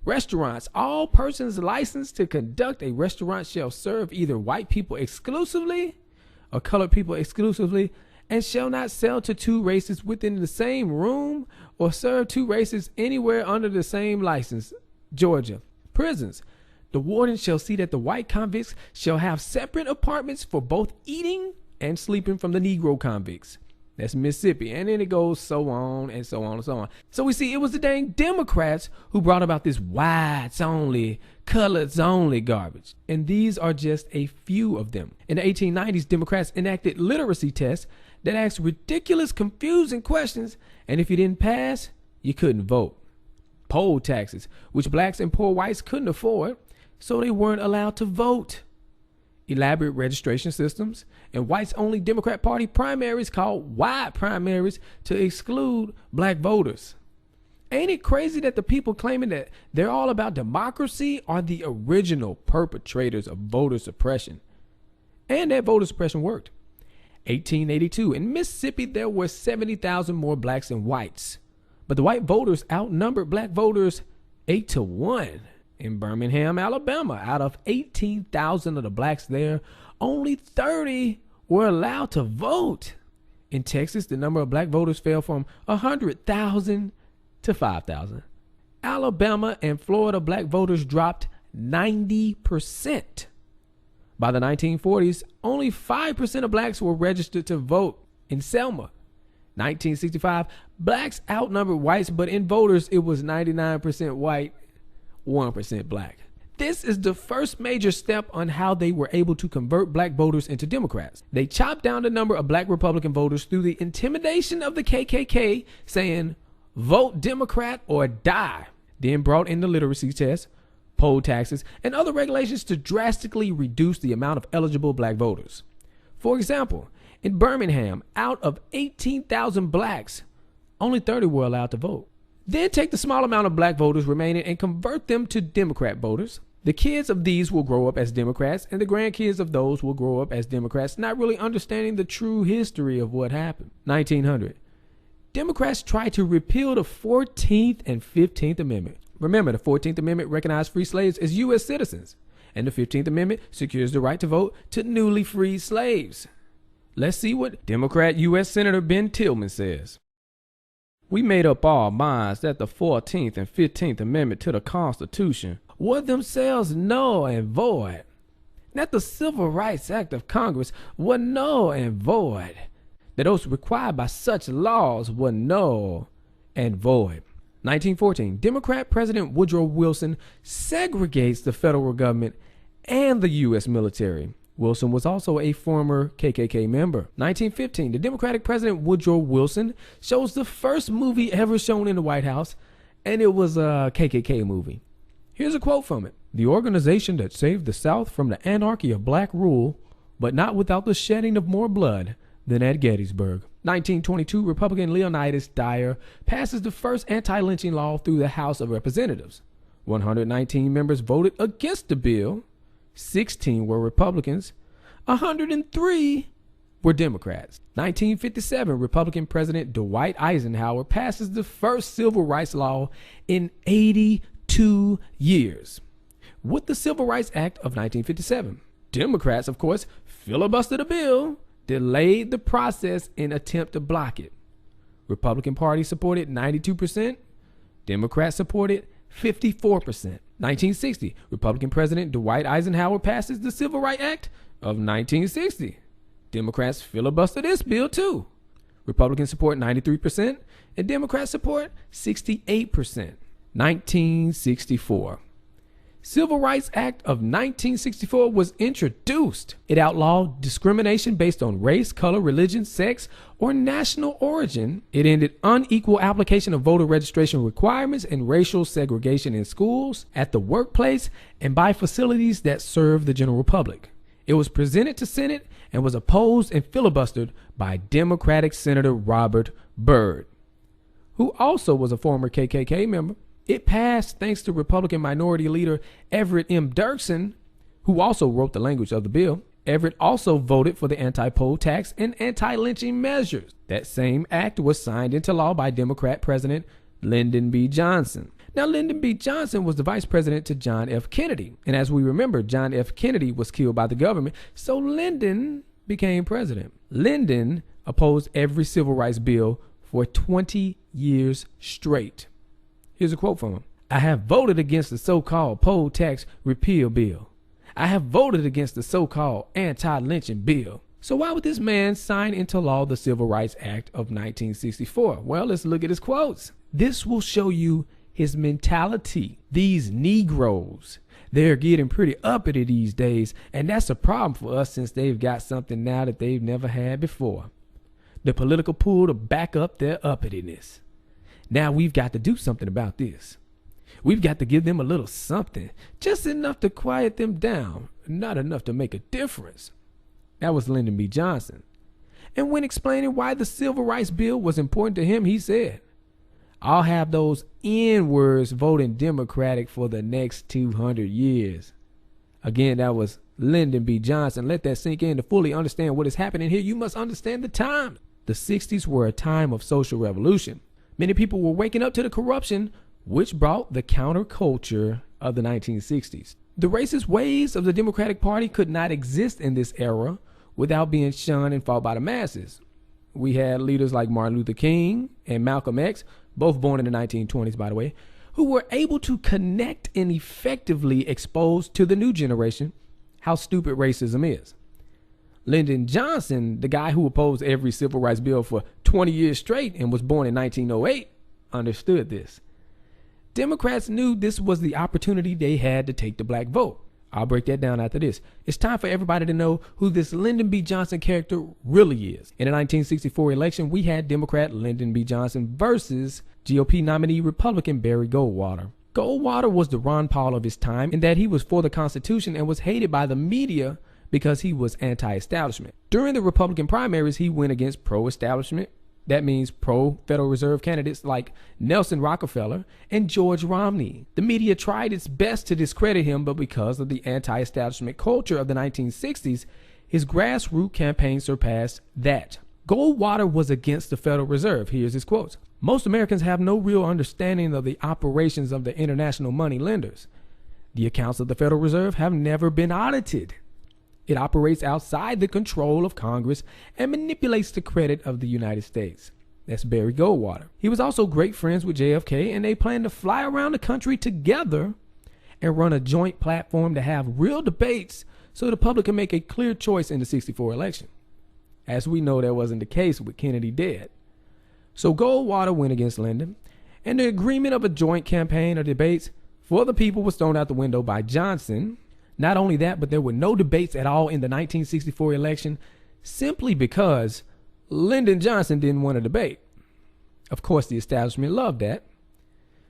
Restaurants. All persons licensed to conduct a restaurant shall serve either white people exclusively or colored people exclusively, and shall not sell to two races within the same room or serve two races anywhere under the same license. Georgia. Prisons. The warden shall see that the white convicts shall have separate apartments for both eating and sleeping from the Negro convicts. That's Mississippi. And then it goes so on and so on and so on. So we see it was the dang Democrats who brought about this whites only, coloreds only garbage. And these are just a few of them. In the 1890s, Democrats enacted literacy tests that asked ridiculous, confusing questions. And if you didn't pass, you couldn't vote. Poll taxes, which blacks and poor whites couldn't afford, so they weren't allowed to vote. Elaborate registration systems and whites-only Democrat Party primaries called white primaries to exclude black voters. Ain't it crazy that the people claiming that they're all about democracy are the original perpetrators of voter suppression? And that voter suppression worked. 1882, in Mississippi, there were 70,000 more blacks than whites, but the white voters outnumbered black voters 8-1. In Birmingham, Alabama, out of 18,000 of the blacks there, only 30 were allowed to vote. In Texas, the number of black voters fell from 100,000 to 5,000. Alabama and Florida black voters dropped 90%. By the 1940s, only 5% of blacks were registered to vote. In Selma, 1965, blacks outnumbered whites, but in voters, it was 99% white, 1% black. This is the first major step on how they were able to convert black voters into Democrats. They chopped down the number of black Republican voters through the intimidation of the KKK, saying, vote Democrat or die. Then brought in the literacy test, poll taxes, and other regulations to drastically reduce the amount of eligible black voters. For example, in Birmingham, out of 18,000 blacks, only 30 were allowed to vote. Then take the small amount of black voters remaining and convert them to Democrat voters. The kids of these will grow up as Democrats, and the grandkids of those will grow up as Democrats, not really understanding the true history of what happened. 1900. Democrats tried to repeal the 14th and 15th Amendment. Remember, the 14th Amendment recognized free slaves as U.S. citizens, and the 15th Amendment secures the right to vote to newly freed slaves. Let's see what Democrat U.S. Senator Ben Tillman says. We made up our minds that the 14th and 15th Amendment to the Constitution were themselves null and void, that the Civil Rights Act of Congress were null and void, that oaths required by such laws were null and void. 1914, Democrat President Woodrow Wilson segregates the federal government and the U.S. military. Wilson was also a former KKK member. 1915, the Democratic President Woodrow Wilson shows the first movie ever shown in the White House, and it was a KKK movie. Here's a quote from it. "The organization that saved the South from the anarchy of black rule, but not without the shedding of more blood than at Gettysburg." 1922, Republican Leonidas Dyer passes the first anti-lynching law through the House of Representatives. 119 members voted against the bill. 16 were Republicans. 103 were Democrats. 1957, Republican President Dwight Eisenhower passes the first civil rights law in 82 years. With the Civil Rights Act of 1957, Democrats, of course, filibustered a bill, delayed the process in attempt to block it. Republican Party supported 92%. Democrats supported 54%. 1960, Republican President Dwight Eisenhower passes the Civil Rights Act of 1960. Democrats filibuster this bill too. Republicans support 93% and Democrats support 68%. 1964. Civil Rights Act of 1964 was introduced. It outlawed discrimination based on race, color, religion, sex, or national origin. It ended unequal application of voter registration requirements and racial segregation in schools, at the workplace, and by facilities that serve the general public. It was presented to Senate and was opposed and filibustered by Democratic Senator Robert Byrd, who also was a former KKK member. It passed thanks to Republican Minority Leader Everett M. Dirksen, who also wrote the language of the bill. Everett also voted for the anti-poll tax and anti-lynching measures. That same act was signed into law by Democrat President Lyndon B. Johnson. Now, Lyndon B. Johnson was the vice president to John F. Kennedy. And as we remember, John F. Kennedy was killed by the government, so Lyndon became president. Lyndon opposed every civil rights bill for 20 years straight. Here's a quote from him. "I have voted against the so-called poll tax repeal bill. I have voted against the so-called anti-lynching bill." So why would this man sign into law the Civil Rights Act of 1964? Well, let's look at his quotes. This will show you his mentality. These Negroes, they're getting pretty uppity these days, and that's a problem for us since they've got something now that they've never had before. The political pull to back up their uppityness. Now we've got to do something about this. We've got to give them a little something, just enough to quiet them down, not enough to make a difference. That was Lyndon B. Johnson. And when explaining why the Civil Rights Bill was important to him, he said, "I'll have those N-words voting Democratic for the next 200 years. Again, that was Lyndon B. Johnson. Let that sink in. To fully understand what is happening here, you must understand the time. The 60s were a time of social revolution. Many people were waking up to the corruption, which brought the counterculture of the 1960s. The racist ways of the Democratic Party could not exist in this era without being shunned and fought by the masses. We had leaders like Martin Luther King and Malcolm X, both born in the 1920s, by the way, who were able to connect and effectively expose to the new generation how stupid racism is. Lyndon Johnson, the guy who opposed every civil rights bill for 20 years straight and was born in 1908, understood this. Democrats knew this was the opportunity they had to take the black vote. I'll break that down after this. It's time for everybody to know who this Lyndon B. Johnson character really is. In the 1964 election, we had Democrat Lyndon B. Johnson versus GOP nominee Republican Barry Goldwater. Goldwater was the Ron Paul of his time in that he was for the Constitution and was hated by the media because he was anti-establishment. During the Republican primaries, he went against pro-establishment. That means pro-Federal Reserve candidates like Nelson Rockefeller and George Romney. The media tried its best to discredit him, but because of the anti-establishment culture of the 1960s, his grassroots campaign surpassed that. Goldwater was against the Federal Reserve. Here's his quotes. "Most Americans have no real understanding of the operations of the international money lenders. The accounts of the Federal Reserve have never been audited. It operates outside the control of Congress and manipulates the credit of the United States." That's Barry Goldwater. He was also great friends with JFK, and they planned to fly around the country together and run a joint platform to have real debates so the public can make a clear choice in the 64 election. As we know, that wasn't the case with Kennedy dead. So Goldwater went against Lyndon, and the agreement of a joint campaign or debates for the people was thrown out the window by Johnson. Not only that, but there were no debates at all in the 1964 election simply because Lyndon Johnson didn't want to debate. Of course, the establishment loved that.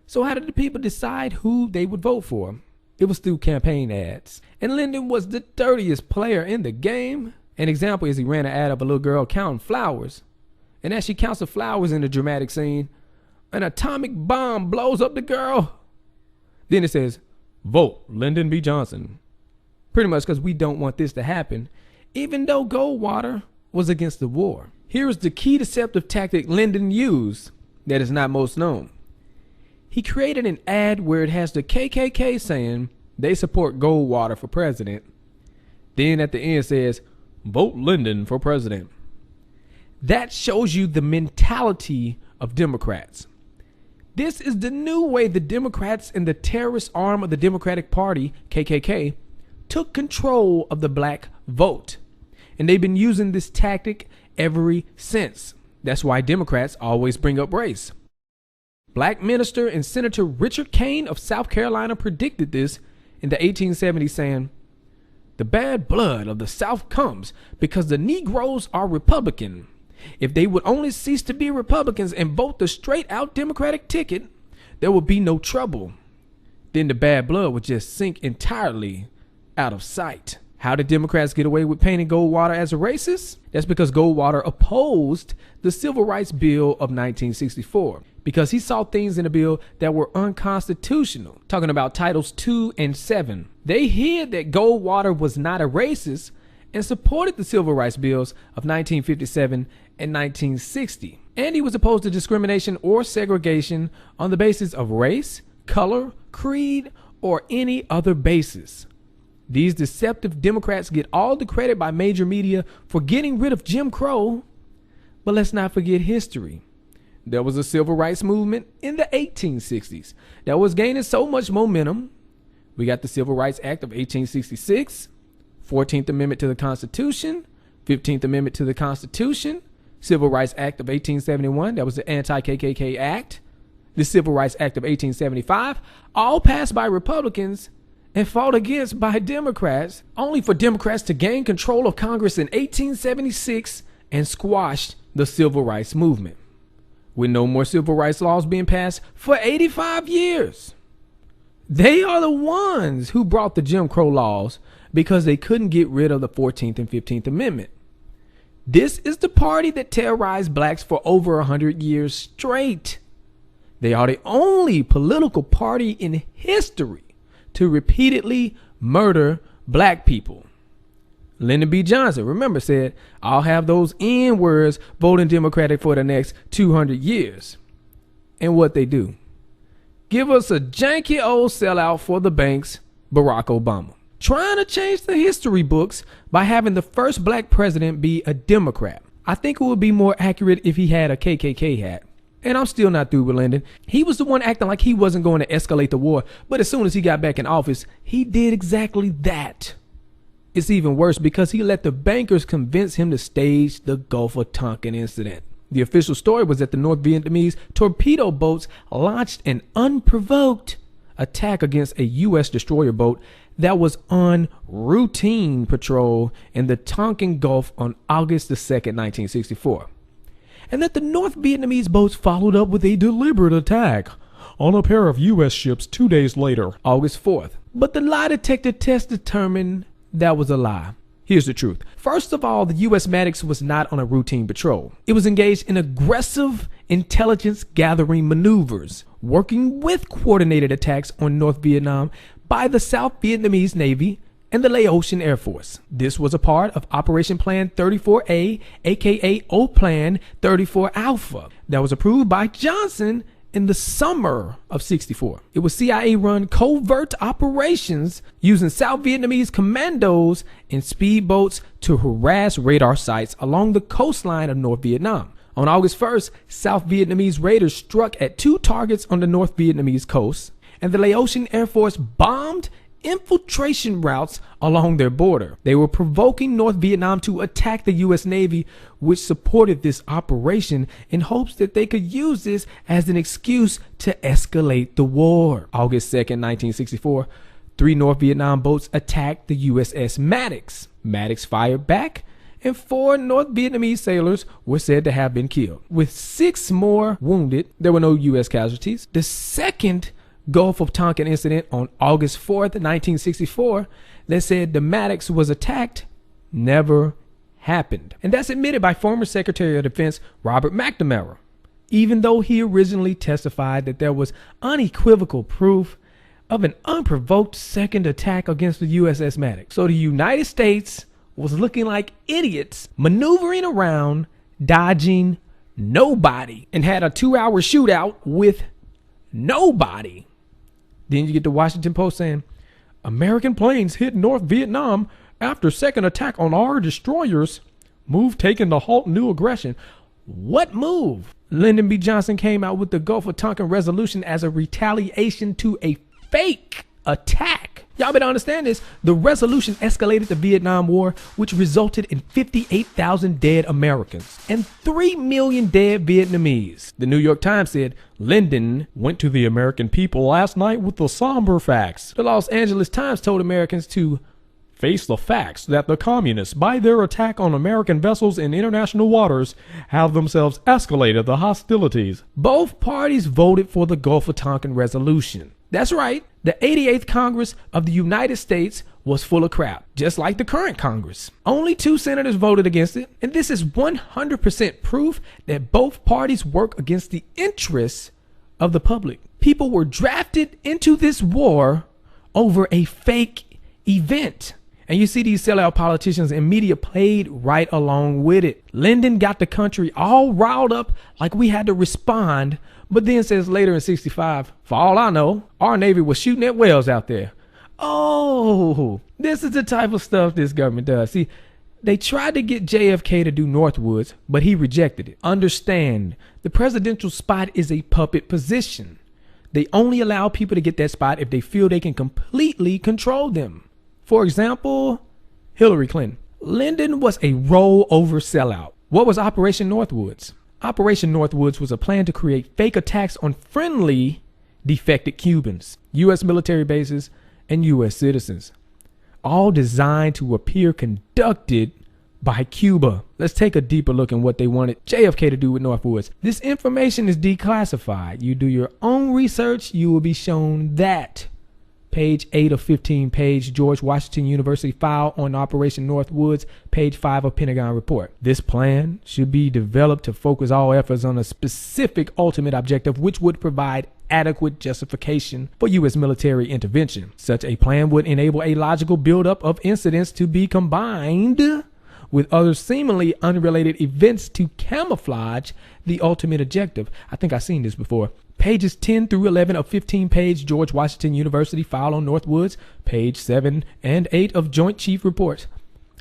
So how did the people decide who they would vote for? It was through campaign ads. And Lyndon was the dirtiest player in the game. An example is he ran an ad of a little girl counting flowers. And as she counts the flowers in the dramatic scene, an atomic bomb blows up the girl. Then it says, vote Lyndon B. Johnson. Pretty much because we don't want this to happen, even though Goldwater was against the war. Here is the key deceptive tactic Lyndon used that is not most known. He created an ad where it has the KKK saying they support Goldwater for president. Then at the end says, vote Lyndon for president. That shows you the mentality of Democrats. This is the new way the Democrats and the terrorist arm of the Democratic Party, KKK, took control of the black vote. And they've been using this tactic ever since. That's why Democrats always bring up race. Black minister and Senator Richard Kane of South Carolina predicted this in the 1870s, saying, the bad blood of the South comes because the Negroes are Republican. If they would only cease to be Republicans and vote the straight out Democratic ticket, there would be no trouble. Then the bad blood would just sink entirely out of sight. How did Democrats get away with painting Goldwater as a racist? That's because Goldwater opposed the Civil Rights Bill of 1964 because he saw things in the bill that were unconstitutional, talking about Titles 2 and 7. They hid that Goldwater was not a racist and supported the Civil Rights Bills of 1957 and 1960. And he was opposed to discrimination or segregation on the basis of race, color, creed, or any other basis. These deceptive Democrats get all the credit by major media for getting rid of Jim Crow. But let's not forget history. There was a civil rights movement in the 1860s that was gaining so much momentum. We got the Civil Rights Act of 1866, 14th Amendment to the Constitution, 15th Amendment to the Constitution, Civil Rights Act of 1871, that was the Anti-KKK Act, the Civil Rights Act of 1875, all passed by Republicans and fought against by Democrats, only for Democrats to gain control of Congress in 1876 and squash the civil rights movement, with no more civil rights laws being passed for 85 years. They are the ones who brought the Jim Crow laws because they couldn't get rid of the 14th and 15th Amendment. This is the party that terrorized blacks for over 100 years straight. They are the only political party in history to repeatedly murder black people. Lyndon B. Johnson, remember, said, I'll have those N-words voting Democratic for the next 200 years. And what they do? Give us a janky old sellout for the banks, Barack Obama. Trying to change the history books by having the first black president be a Democrat. I think it would be more accurate if he had a KKK hat. And I'm still not through with Lyndon. He was the one acting like he wasn't going to escalate the war, but as soon as he got back in office, he did exactly that. It's even worse because he let the bankers convince him to stage the Gulf of Tonkin incident. The official story was that the North Vietnamese torpedo boats launched an unprovoked attack against a U.S. destroyer boat that was on routine patrol in the Tonkin Gulf on August the 2nd, 1964. And that the North Vietnamese boats followed up with a deliberate attack on a pair of U.S. ships 2 days later, August 4th. But the lie detector test determined that was a lie. Here's the truth. First of all, the U.S. Maddox was not on a routine patrol. It was engaged in aggressive intelligence gathering maneuvers, working with coordinated attacks on North Vietnam by the South Vietnamese Navy and the Laotian Air Force. This was a part of Operation Plan 34A, aka O Plan 34 Alpha, that was approved by Johnson in the summer of '64. It was CIA-run covert operations using South Vietnamese commandos and speedboats to harass radar sites along the coastline of North Vietnam. On August 1st, South Vietnamese raiders struck at 2 targets on the North Vietnamese coast, and the Laotian Air Force bombed infiltration routes along their border. They were provoking North Vietnam to attack the U.S. Navy, which supported this operation in hopes that they could use this as an excuse to escalate the war. August 2nd, 1964, 3 North Vietnam boats attacked the USS Maddox. Maddox fired back, and 4 North Vietnamese sailors were said to have been killed. With 6 more wounded, there were no U.S. casualties. The second Gulf of Tonkin incident on August 4th, 1964, that said the Maddox was attacked never happened. And that's admitted by former Secretary of Defense Robert McNamara, even though he originally testified that there was unequivocal proof of an unprovoked second attack against the USS Maddox. So the United States was looking like idiots, maneuvering around, dodging nobody, and had a 2-hour shootout with nobody. Then you get the Washington Post saying, American planes hit North Vietnam after second attack on our destroyers. Move taken to halt new aggression. What move? Lyndon B. Johnson came out with the Gulf of Tonkin resolution as a retaliation to a fake attack. Y'all better understand this. The resolution escalated the Vietnam War, which resulted in 58,000 dead Americans and 3 million dead Vietnamese. The New York Times said Lyndon went to the American people last night with the somber facts. The Los Angeles Times told Americans to face the facts that the communists, by their attack on American vessels in international waters, have themselves escalated the hostilities. Both parties voted for the Gulf of Tonkin resolution. That's right. The 88th Congress of the United States was full of crap, just like the current Congress. Only 2 senators voted against it, and this is 100% proof that both parties work against the interests of the public. People were drafted into this war over a fake event. And you see these sellout politicians and media played right along with it. Lyndon got the country all riled up like we had to respond, but then says later in 65, for all I know, our Navy was shooting at whales out there. Oh, this is the type of stuff this government does. See, they tried to get JFK to do Northwoods, but he rejected it. Understand, the presidential spot is a puppet position. They only allow people to get that spot if they feel they can completely control them. For example, Hillary Clinton. Lyndon was a rollover sellout. What was Operation Northwoods? Operation Northwoods was a plan to create fake attacks on friendly defected Cubans, U.S. military bases, and U.S. citizens, all designed to appear conducted by Cuba. Let's take a deeper look at what they wanted JFK to do with Northwoods. This information is declassified. You do your own research, you will be shown that. Page 8 of 15-page George Washington University file on Operation Northwoods, page 5 of Pentagon report. This plan should be developed to focus all efforts on a specific ultimate objective, which would provide adequate justification for U.S. military intervention. Such a plan would enable a logical buildup of incidents to be combined with other seemingly unrelated events to camouflage the ultimate objective. I think I've seen this before. Pages 10 through 11 of 15-page George Washington University file on Northwoods, page 7 and 8 of Joint Chief Reports.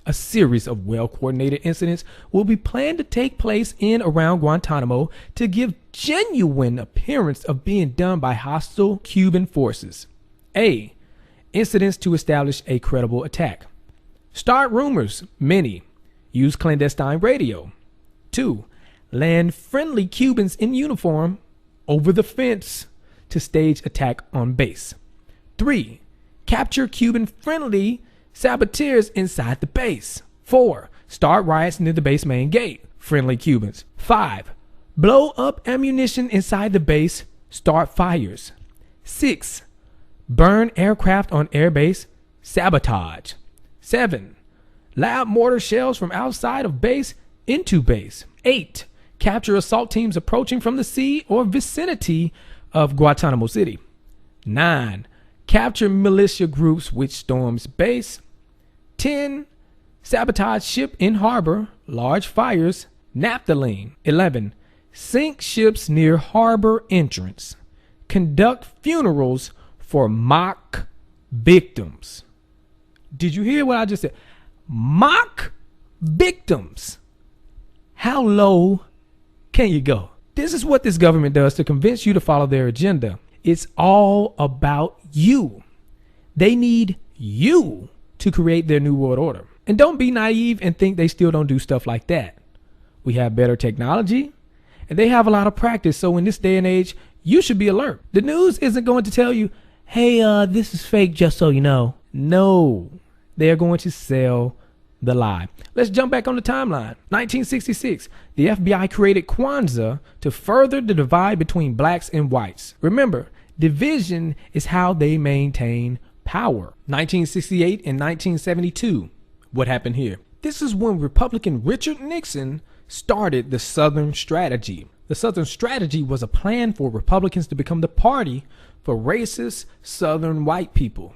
A series of well-coordinated incidents will be planned to take place in around Guantanamo to give genuine appearance of being done by hostile Cuban forces. A. Incidents to establish a credible attack. Start rumors, many. Use clandestine radio. 2. Land friendly Cubans in uniform over the fence to stage attack on base. 3. Capture Cuban-friendly saboteurs inside the base. 4. Start riots near the base main gate. Friendly Cubans. 5. Blow up ammunition inside the base. Start fires. 6. Burn aircraft on airbase. Sabotage. 7. Lob mortar shells from outside of base into base. 8. Capture assault teams approaching from the sea or vicinity of Guantanamo City. 9. Capture militia groups which storms base. 10. Sabotage ship in harbor, large fires, naphthalene. 11. Sink ships near harbor entrance. Conduct funerals for mock victims. Did you hear what I just said? Mock victims. How low can you go? This is what this government does to convince you to follow their agenda. It's all about you. They need you to create their new world order. And don't be naive and think they still don't do stuff like that. We have better technology and they have a lot of practice. So in this day and age, you should be alert. The news isn't going to tell you, hey, this is fake, just so you know. No, they're going to sell the lie. Let's jump back on the timeline. 1966, the FBI created Kwanzaa to further the divide between blacks and whites. Remember, division is how they maintain power. 1968 and 1972. What happened here? This is when Republican Richard Nixon started the Southern Strategy. The Southern Strategy was a plan for Republicans to become the party for racist Southern white people.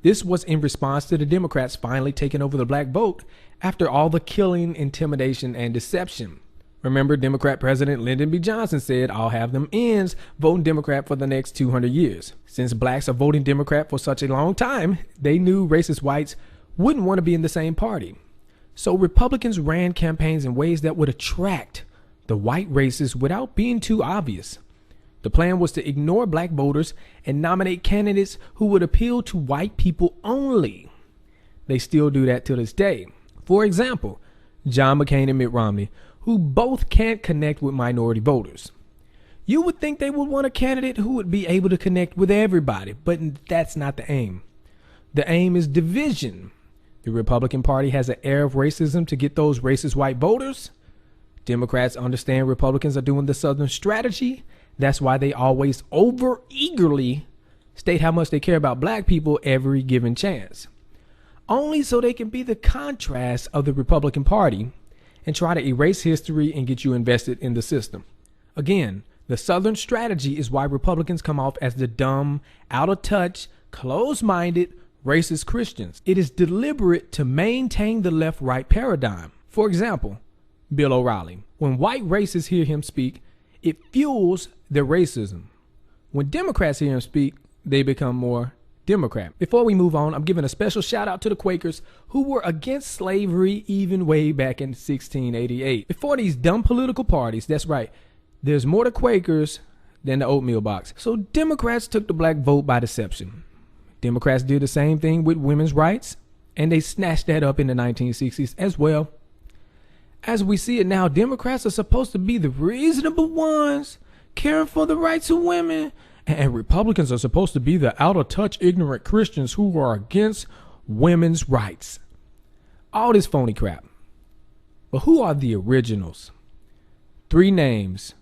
This was in response to the Democrats finally taking over the black vote after all the killing, intimidation, and deception. Remember, Democrat President Lyndon B. Johnson said, I'll have them ends voting Democrat for the next 200 years. Since blacks are voting Democrat for such a long time, they knew racist whites wouldn't want to be in the same party. So Republicans ran campaigns in ways that would attract the white racists without being too obvious. The plan was to ignore black voters and nominate candidates who would appeal to white people only. They still do that to this day. For example, John McCain and Mitt Romney, who both can't connect with minority voters. You would think they would want a candidate who would be able to connect with everybody, but that's not the aim. The aim is division. The Republican Party has an air of racism to get those racist white voters. Democrats understand Republicans are doing the Southern Strategy. That's why they always over-eagerly state how much they care about black people every given chance. Only so they can be the contrast of the Republican Party and try to erase history and get you invested in the system. Again, the Southern Strategy is why Republicans come off as the dumb, out-of-touch, closed-minded, racist Christians. It is deliberate to maintain the left-right paradigm. For example, Bill O'Reilly. When white racists hear him speak, it fuels their racism. When Democrats hear him speak, they become more Democrat. Before we move on, I'm giving a special shout out to the Quakers who were against slavery even way back in 1688. Before these dumb political parties, that's right, there's more to Quakers than the oatmeal box. So Democrats took the black vote by deception. Democrats did the same thing with women's rights, and they snatched that up in the 1960s as well. As we see it now, Democrats are supposed to be the reasonable ones, caring for the rights of women, and Republicans are supposed to be the out-of-touch, ignorant Christians who are against women's rights. All this phony crap. But who are the originals? 3 names.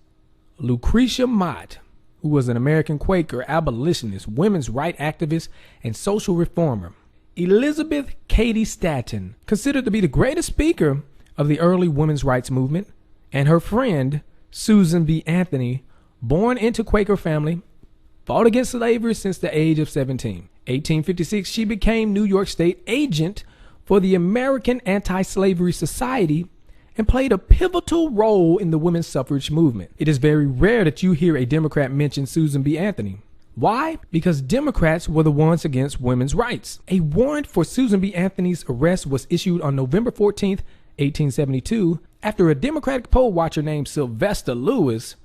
Lucretia Mott, who was an American Quaker, abolitionist, women's rights activist, and social reformer. Elizabeth Cady Stanton, considered to be the greatest speaker of the early women's rights movement, and her friend, Susan B. Anthony, born into Quaker family, fought against slavery since the age of 17. 1856, she became New York State agent for the American Anti-Slavery Society and played a pivotal role in the women's suffrage movement. It is very rare that you hear a Democrat mention Susan B. Anthony. Why? Because Democrats were the ones against women's rights. A warrant for Susan B. Anthony's arrest was issued on November 14th, 1872, after a Democratic poll watcher named Sylvester Lewis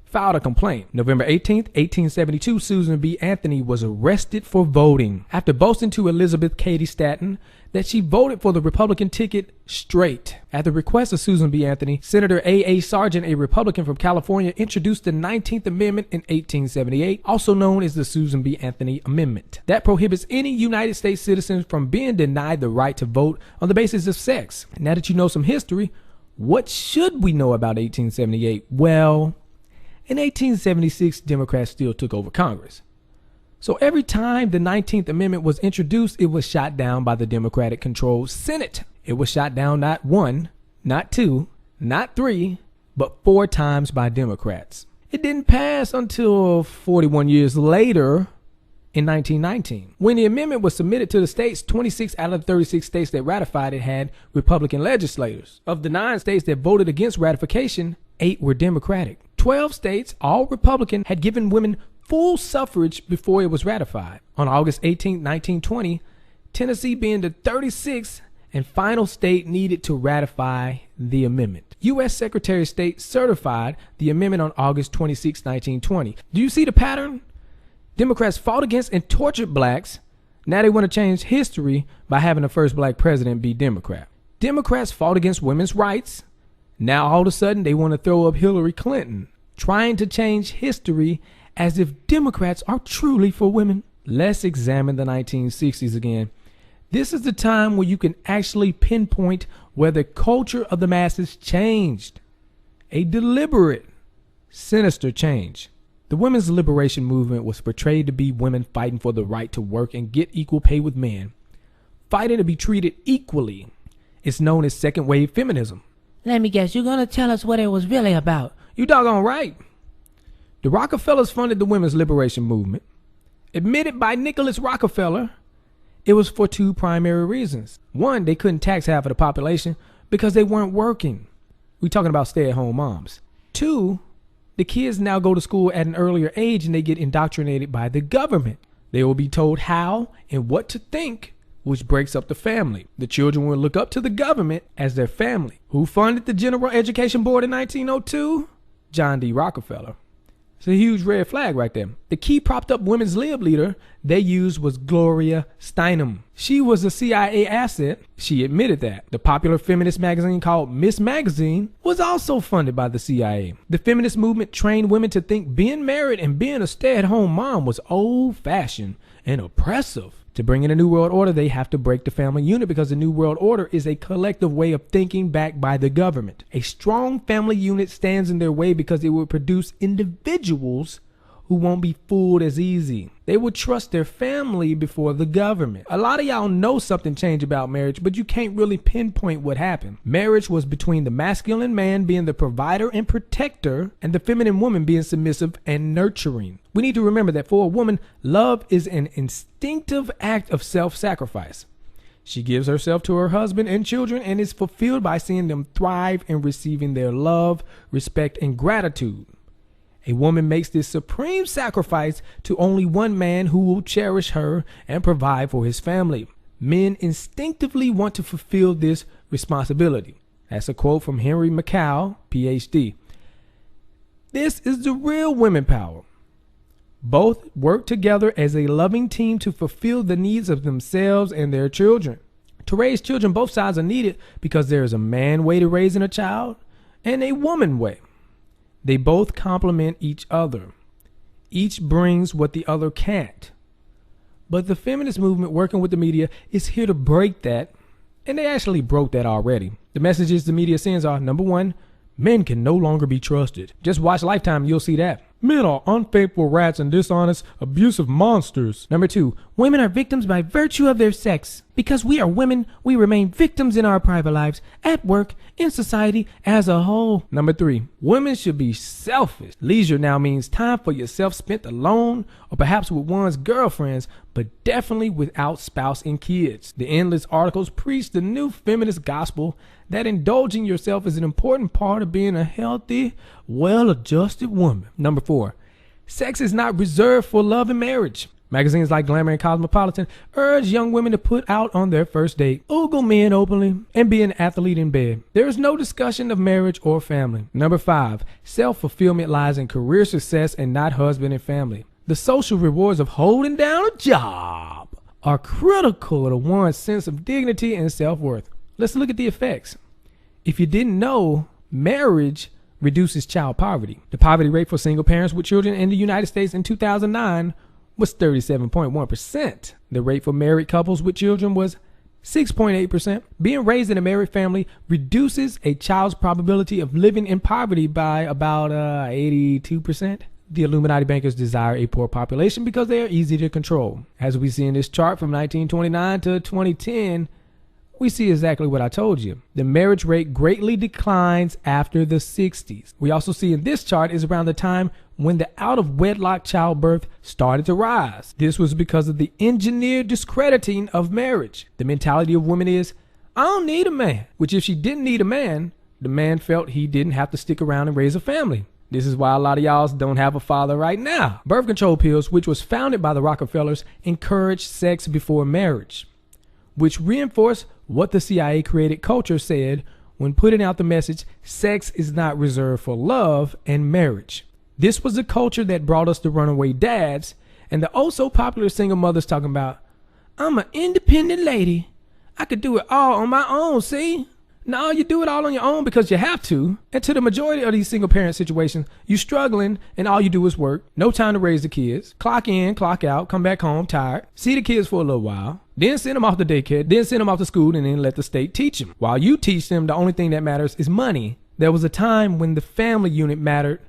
filed a complaint. November 18th, 1872, Susan B. Anthony was arrested for voting after boasting to Elizabeth Cady Stanton that she voted for the Republican ticket straight. At the request of Susan B. Anthony, Senator A.A. Sargent, a Republican from California, introduced the 19th Amendment in 1878, also known as the Susan B. Anthony Amendment, that prohibits any United States citizen from being denied the right to vote on the basis of sex. Now that you know some history, what should we know about 1878? Well, in 1876, Democrats still took over Congress. So every time the 19th Amendment was introduced, it was shot down by the Democratic-controlled Senate. It was shot down not 1, not 2, not 3, but 4 times by Democrats. It didn't pass until 41 years later in 1919. When the amendment was submitted to the states, 26 out of the 36 states that ratified it had Republican legislators. Of the 9 states that voted against ratification, 8 were Democratic. 12 states, all Republican, had given women full suffrage before it was ratified. On August 18, 1920, Tennessee, being the 36th and final state, needed to ratify the amendment. U.S. Secretary of State certified the amendment on August 26, 1920. Do you see the pattern? Democrats fought against and tortured blacks. Now they want to change history by having the first black president be Democrat. Democrats fought against women's rights. Now all of a sudden they want to throw up Hillary Clinton, trying to change history as if Democrats are truly for women. Let's examine the 1960s again. This is the time where you can actually pinpoint where the culture of the masses changed. A deliberate, sinister change. The women's liberation movement was portrayed to be women fighting for the right to work and get equal pay with men, fighting to be treated equally. It's known as second wave feminism. Let me guess, you're gonna tell us what it was really about. You doggone right. The Rockefellers funded the women's liberation movement. Admitted by Nicholas Rockefeller, it was for two primary reasons. One, they couldn't tax half of the population because they weren't working. We're talking about stay-at-home moms. Two, the kids now go to school at an earlier age and they get indoctrinated by the government. They will be told how and what to think, which breaks up the family. The children will look up to the government as their family. Who funded the General Education Board in 1902? John D. Rockefeller. It's a huge red flag right there. The key propped up women's lib leader they used was Gloria Steinem. She was a CIA asset. She admitted that. The popular feminist magazine called Miss Magazine was also funded by the CIA. The feminist movement trained women to think being married and being a stay-at-home mom was old-fashioned and oppressive. To bring in a new world order, they have to break the family unit because the new world order is a collective way of thinking backed by the government. A strong family unit stands in their way because it will produce individuals who won't be fooled as easy. They will trust their family before the government. A lot of y'all know something changed about marriage, but you can't really pinpoint what happened. Marriage was between the masculine man being the provider and protector and the feminine woman being submissive and nurturing. We need to remember that for a woman, love is an instinctive act of self-sacrifice. She gives herself to her husband and children and is fulfilled by seeing them thrive and receiving their love, respect, and gratitude. A woman makes this supreme sacrifice to only one man who will cherish her and provide for his family. Men instinctively want to fulfill this responsibility. That's a quote from Henry McCall, PhD. This is the real women power. Both work together as a loving team to fulfill the needs of themselves and their children. To raise children, both sides are needed because there is a man way to raising a child and a woman way. They both complement each other. Each brings what the other can't. But the feminist movement working with the media is here to break that, and they actually broke that already. The messages the media sends are, number one, men can no longer be trusted. Just watch Lifetime, you'll see that. Men are unfaithful rats and dishonest, abusive monsters. Number two, women are victims by virtue of their sex. Because we are women, we remain victims in our private lives, at work, in society as a whole. Number three, women should be selfish. Leisure now means time for yourself spent alone or perhaps with one's girlfriends, but definitely without spouse and kids. The endless articles preach the new feminist gospel that indulging yourself is an important part of being a healthy, well-adjusted woman. Number four, sex is not reserved for love and marriage. Magazines like Glamour and Cosmopolitan urge young women to put out on their first date, ogle men openly, and be an athlete in bed. There is no discussion of marriage or family. Number five, self-fulfillment lies in career success and not husband and family. The social rewards of holding down a job are critical to one's sense of dignity and self-worth. Let's look at the effects. If you didn't know, marriage reduces child poverty. The poverty rate for single parents with children in the United States in 2009 was 37.1%. The rate for married couples with children was 6.8%. Being raised in a married family reduces a child's probability of living in poverty by about 82%. The Illuminati bankers desire a poor population because they are easy to control. As we see in this chart from 1929 to 2010, we see exactly what I told you. The marriage rate greatly declines after the 60s. We also see in this chart is around the time when the out-of-wedlock childbirth started to rise. This was because of the engineered discrediting of marriage. The mentality of women is, I don't need a man, which if she didn't need a man, the man felt he didn't have to stick around and raise a family. This is why a lot of y'all don't have a father right now. Birth control pills, which was founded by the Rockefellers, encouraged sex before marriage, which reinforced what the CIA created culture said when putting out the message, sex is not reserved for love and marriage. This was the culture that brought us the runaway dads and the oh so popular single mothers talking about, I'm an independent lady. I could do it all on my own, see? No, you do it all on your own because you have to. And to the majority of these single parent situations, you're struggling and all you do is work. No time to raise the kids. Clock in, clock out, come back home tired. See the kids for a little while. Then send them off to daycare. Then send them off to school and then let the state teach them. While you teach them, the only thing that matters is money. There was a time when the family unit mattered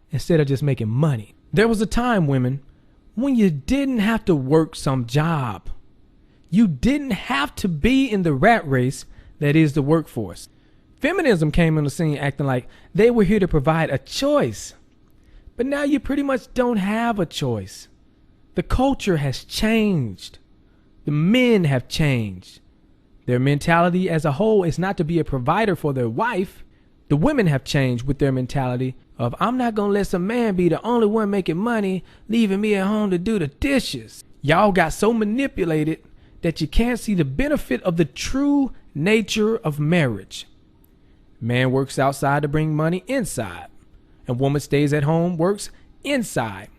instead of just making money. There was a time, women, when you didn't have to work some job. You didn't have to be in the rat race that is the workforce. Feminism came on the scene acting like they were here to provide a choice. But now you pretty much don't have a choice. The culture has changed. The men have changed. Their mentality as a whole is not to be a provider for their wife. The women have changed with their mentality of, I'm not going to let some man be the only one making money, leaving me at home to do the dishes. Y'all got so manipulated that you can't see the benefit of the true nature of marriage. Man works outside to bring money inside. And woman stays at home, works inside.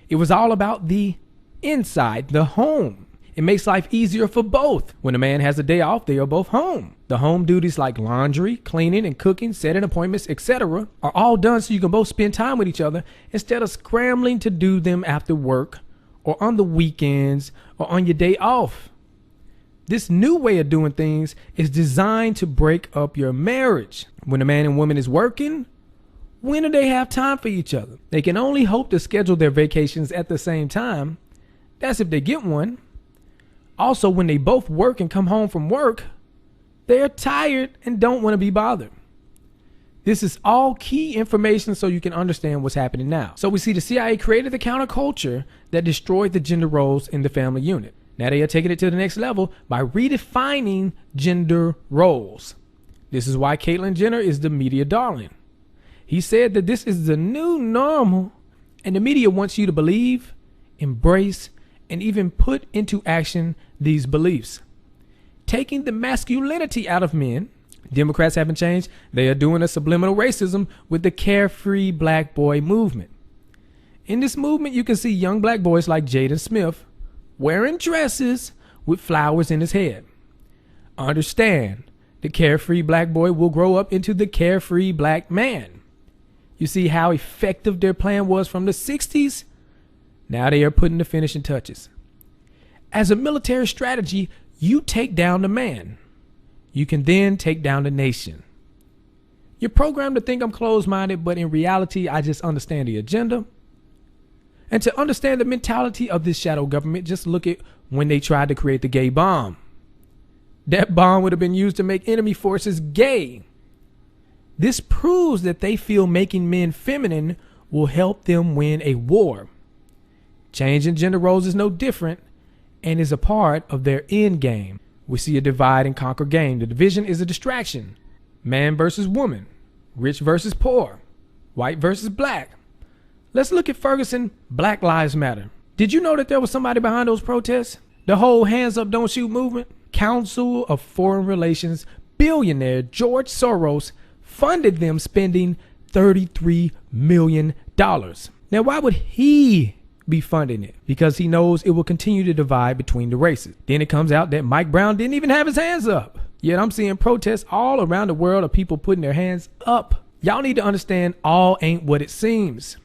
It was all about the inside, the home. It makes life easier for both. When a man has a day off, they are both home. The home duties like laundry, cleaning, and cooking, setting appointments, etc. are all done so you can both spend time with each other instead of scrambling to do them after work or on the weekends or on your day off. This new way of doing things is designed to break up your marriage. When a man and woman is working, when do they have time for each other? They can only hope to schedule their vacations at the same time. That's if they get one. Also, when they both work and come home from work, they are tired and don't want to be bothered. This is all key information so you can understand what's happening now. So we see the CIA created the counterculture that destroyed the gender roles in the family unit. Now they are taking it to the next level by redefining gender roles. This is why Caitlyn Jenner is the media darling. He said that this is the new normal, and the media wants you to believe, embrace, and even put into action these beliefs. Taking the masculinity out of men. Democrats haven't changed. They are doing a subliminal racism with the carefree black boy movement. In this movement, you can see young black boys like Jaden Smith wearing dresses with flowers in his head. Understand, the carefree black boy will grow up into the carefree black man. You see how effective their plan was from the 60s? Now they are putting the finishing touches. As a military strategy, you take down the man. You can then take down the nation. You're programmed to think I'm closed-minded, but in reality, I just understand the agenda. And to understand the mentality of this shadow government, just look at when they tried to create the gay bomb. That bomb would have been used to make enemy forces gay. This proves that they feel making men feminine will help them win a war. Changing gender roles is no different and is a part of their end game. We see a divide and conquer game. The division is a distraction. Man versus woman, rich versus poor, white versus black. Let's look at Ferguson, Black Lives Matter. Did you know that there was somebody behind those protests? The whole hands up, don't shoot movement? Council of Foreign Relations billionaire George Soros funded them, spending $33 million. Now, why would he be funding it? Because he knows it will continue to divide between the races. Then it comes out that Mike Brown didn't even have his hands up. Yet I'm seeing protests all around the world of people putting their hands up. Y'all need to understand, all ain't what it seems.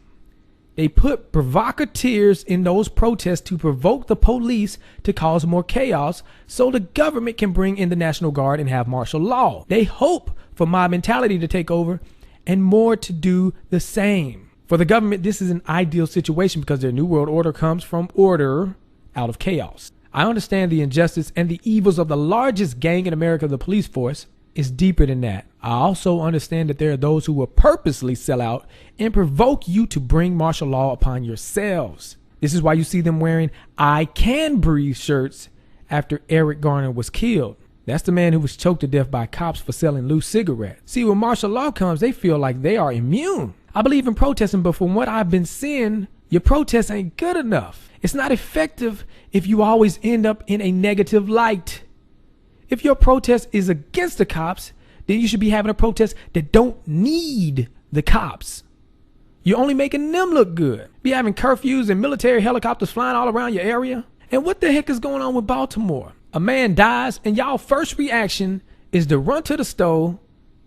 They put provocateurs in those protests to provoke the police to cause more chaos so the government can bring in the National Guard and have martial law. They hope for mob mentality to take over and more to do the same. For the government, this is an ideal situation because their new world order comes from order out of chaos. I understand the injustice and the evils of the largest gang in America, the police force, is deeper than that. I also understand that there are those who will purposely sell out and provoke you to bring martial law upon yourselves. This is why you see them wearing "I Can Breathe" shirts after Eric Garner was killed. That's the man who was choked to death by cops for selling loose cigarettes. See, when martial law comes, they feel like they are immune. I believe in protesting, but from what I've been seeing, your protest ain't good enough. It's not effective if you always end up in a negative light. If your protest is against the cops, then you should be having a protest that don't need the cops. You're only making them look good. Be having curfews and military helicopters flying all around your area. And what the heck is going on with Baltimore? A man dies and y'all first reaction is to run to the stove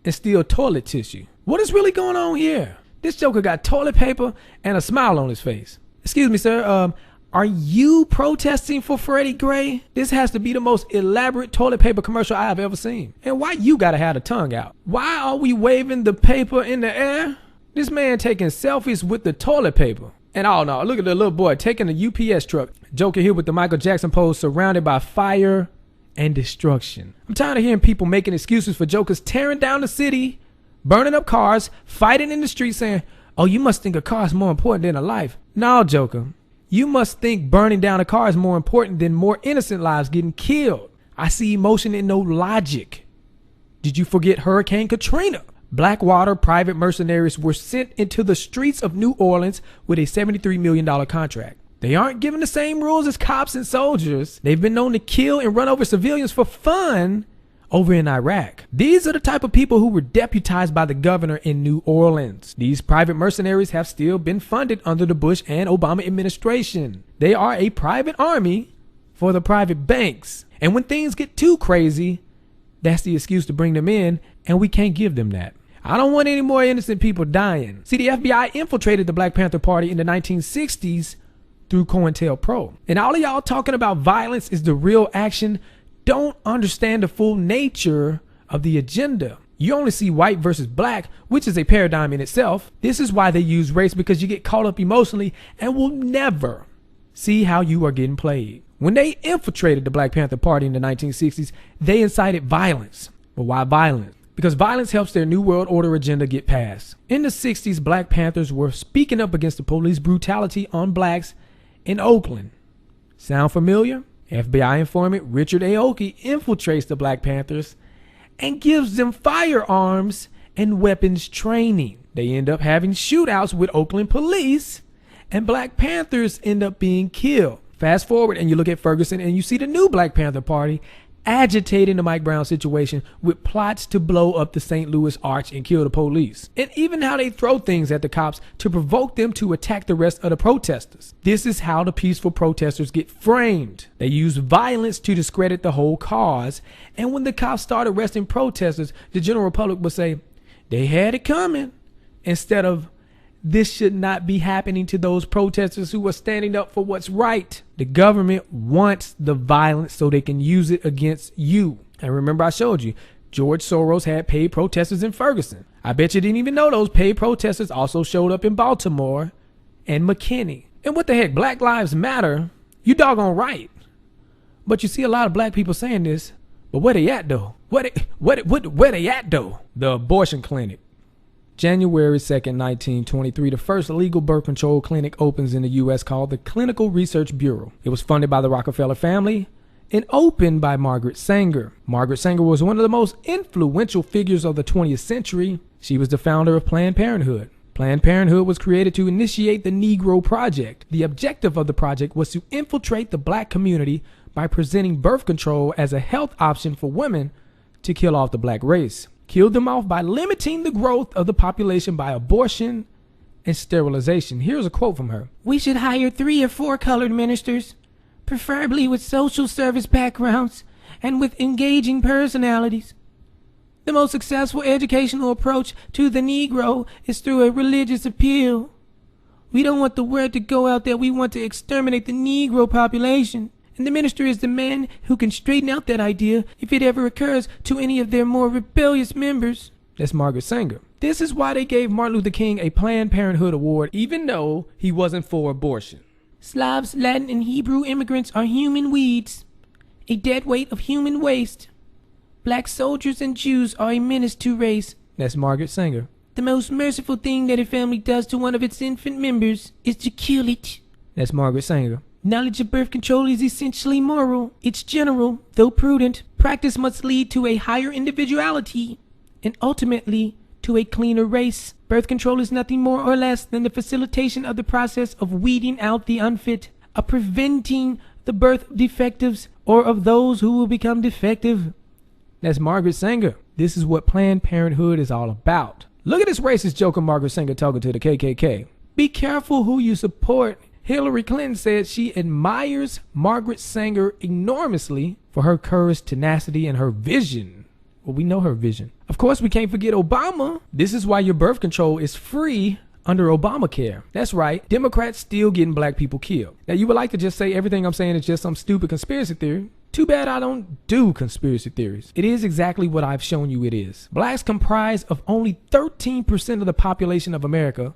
and steal toilet tissue. What is really going on here? This joker got toilet paper and a smile on his face. Excuse me, sir. Are you protesting for Freddie Gray? This has to be the most elaborate toilet paper commercial I have ever seen. And why you gotta have the tongue out? Why are we waving the paper in the air? This man taking selfies with the toilet paper. And oh no, look at the little boy taking the UPS truck. Joker here with the Michael Jackson pose, surrounded by fire and destruction. I'm tired of hearing people making excuses for jokers tearing down the city, burning up cars, fighting in the streets, saying, oh, you must think a car is more important than a life. No, Joker. You must think burning down a car is more important than more innocent lives getting killed. I see emotion and no logic. Did you forget Hurricane Katrina? Blackwater private mercenaries were sent into the streets of New Orleans with a $73 million contract. They aren't given the same rules as cops and soldiers. They've been known to kill and run over civilians for fun over in Iraq. These are the type of people who were deputized by the governor in New Orleans. These private mercenaries have still been funded under the Bush and Obama administration. They are a private army for the private banks. And when things get too crazy, that's the excuse to bring them in, and we can't give them that. I don't want any more innocent people dying. See, the FBI infiltrated the Black Panther Party in the 1960s through COINTELPRO. And all of y'all talking about violence is the real action don't understand the full nature of the agenda. You only see white versus black, which is a paradigm in itself. This is why they use race, because you get caught up emotionally and will never see how you are getting played. When they infiltrated the Black Panther Party in the 1960s, they incited violence. But why violence? Because violence helps their New World Order agenda get passed. In the 60s, Black Panthers were speaking up against the police brutality on blacks in Oakland. Sound familiar? FBI informant Richard Aoki infiltrates the Black Panthers and gives them firearms and weapons training. They end up having shootouts with Oakland police, and Black Panthers end up being killed. Fast forward and you look at Ferguson and you see the new Black Panther Party agitating the Mike Brown situation with plots to blow up the St. Louis Arch and kill the police. And even how they throw things at the cops to provoke them to attack the rest of the protesters. This is how the peaceful protesters get framed. They use violence to discredit the whole cause. And when the cops start arresting protesters, the general public will say, they had it coming, instead of, this should not be happening to those protesters who are standing up for what's right. The government wants the violence so they can use it against you. And remember, I showed you, George Soros had paid protesters in Ferguson. I bet you didn't even know those paid protesters also showed up in Baltimore and McKinney. And what the heck, Black Lives Matter? You doggone right. But you see a lot of black people saying this, but where they at though? Where they at though? The abortion clinic. January 2nd, 1923, the first legal birth control clinic opens in the U.S. called the Clinical Research Bureau. It was funded by the Rockefeller family and opened by Margaret Sanger. Margaret Sanger was one of the most influential figures of the 20th century. She was the founder of Planned Parenthood. Planned Parenthood was created to initiate the Negro Project. The objective of the project was to infiltrate the black community by presenting birth control as a health option for women to kill off the black race. Killed them off by limiting the growth of the population by abortion and sterilization. Here's a quote from her. We should hire 3 or 4 colored ministers, preferably with social service backgrounds and with engaging personalities. The most successful educational approach to the Negro is through a religious appeal. We don't want the word to go out that we want to exterminate the Negro population. And the minister is the man who can straighten out that idea if it ever occurs to any of their more rebellious members. That's Margaret Sanger. This is why they gave Martin Luther King a Planned Parenthood award, even though he wasn't for abortion. Slavs, Latin, and Hebrew immigrants are human weeds, a dead weight of human waste. Black soldiers and Jews are a menace to race. That's Margaret Sanger. The most merciful thing that a family does to one of its infant members is to kill it. That's Margaret Sanger. Knowledge of birth control is essentially moral. It's general, though prudent. Practice must lead to a higher individuality and ultimately to a cleaner race. Birth control is nothing more or less than the facilitation of the process of weeding out the unfit, of preventing the birth of defectives or of those who will become defective. That's Margaret Sanger. This is what Planned Parenthood is all about. Look at this racist joker Margaret Sanger talking to the KKK. Be careful who you support. Hillary Clinton said she admires Margaret Sanger enormously for her courage, tenacity, and her vision. Well, we know her vision. Of course, we can't forget Obama. This is why your birth control is free under Obamacare. That's right. Democrats still getting black people killed. Now, you would like to just say everything I'm saying is just some stupid conspiracy theory. Too bad I don't do conspiracy theories. It is exactly what I've shown you it is. Blacks comprise of only 13% of the population of America,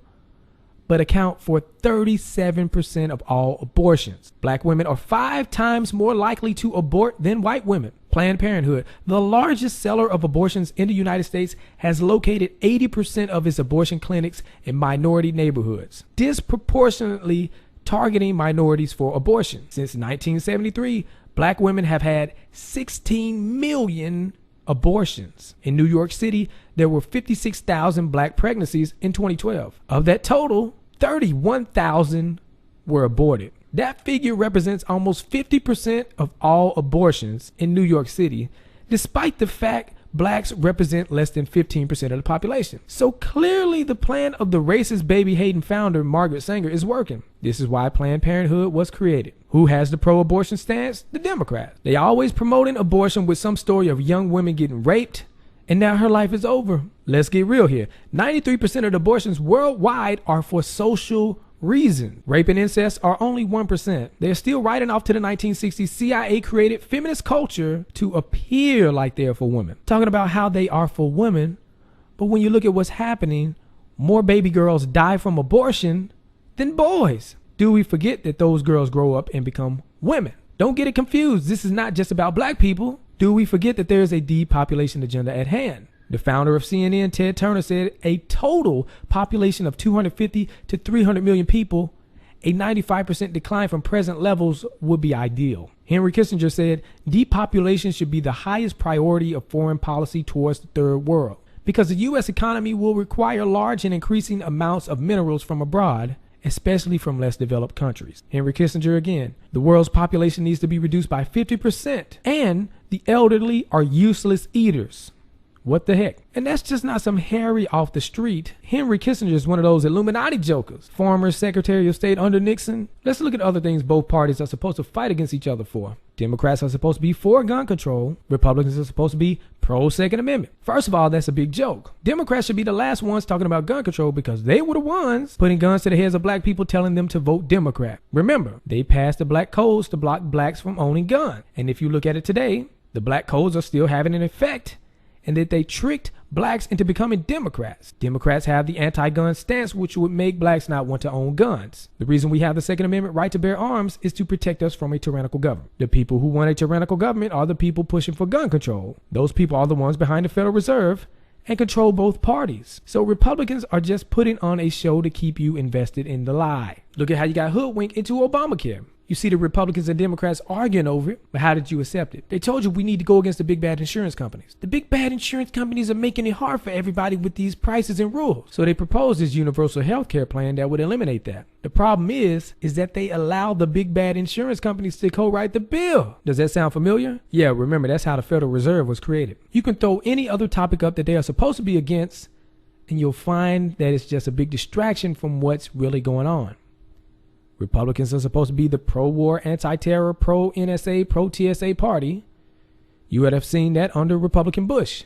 but account for 37% of all abortions. Black women are 5 times more likely to abort than white women. Planned Parenthood, the largest seller of abortions in the United States, has located 80% of its abortion clinics in minority neighborhoods, disproportionately targeting minorities for abortion. Since 1973, black women have had 16 million abortions. In New York City, there were 56,000 black pregnancies in 2012. Of that total, 31,000 were aborted. That figure represents almost 50% of all abortions in New York City, despite the fact blacks represent less than 15% of the population. So clearly the plan of the racist baby-hating founder Margaret Sanger is working. This is why Planned Parenthood was created. Who has the pro-abortion stance? The Democrats. They always promoting abortion with some story of young women getting raped, and now her life is over. Let's get real here. 93% of the abortions worldwide are for social reason. Rape and incest are only 1%. They're still writing off to the 1960s CIA created feminist culture to appear like they're for women, talking about how they are for women. But when you look at what's happening, more baby girls die from abortion than boys. Do we forget that those girls grow up and become women? Don't get it confused. This is not just about black people. Do we forget that there is a depopulation agenda at hand? The founder of CNN, Ted Turner, said a total population of 250 to 300 million people, a 95% decline from present levels, would be ideal. Henry Kissinger said depopulation should be the highest priority of foreign policy towards the third world, because the U.S. economy will require large and increasing amounts of minerals from abroad, especially from less developed countries. Henry Kissinger again, the world's population needs to be reduced by 50%, and the elderly are useless eaters. What the heck? And that's just not some Harry off the street. Henry Kissinger is one of those Illuminati jokers. Former Secretary of State under Nixon. Let's look at other things both parties are supposed to fight against each other for. Democrats are supposed to be for gun control. Republicans are supposed to be pro-Second Amendment. First of all, that's a big joke. Democrats should be the last ones talking about gun control because they were the ones putting guns to the heads of black people, telling them to vote Democrat. Remember, they passed the black codes to block blacks from owning guns. And if you look at it today, the black codes are still having an effect, and that they tricked blacks into becoming Democrats. Democrats have the anti-gun stance, which would make blacks not want to own guns. The reason we have the Second Amendment right to bear arms is to protect us from a tyrannical government. The people who want a tyrannical government are the people pushing for gun control. Those people are the ones behind the Federal Reserve and control both parties. So Republicans are just putting on a show to keep you invested in the lie. Look at how you got hoodwinked into Obamacare. You see the Republicans and Democrats arguing over it, but how did you accept it? They told you we need to go against the big bad insurance companies. The big bad insurance companies are making it hard for everybody with these prices and rules. So they proposed this universal health care plan that would eliminate that. The problem is that they allow the big bad insurance companies to co-write the bill. Does that sound familiar? Yeah, remember, that's how the Federal Reserve was created. You can throw any other topic up that they are supposed to be against, and you'll find that it's just a big distraction from what's really going on. Republicans are supposed to be the pro-war, anti-terror, pro-NSA, pro-TSA party. You would have seen that under Republican Bush.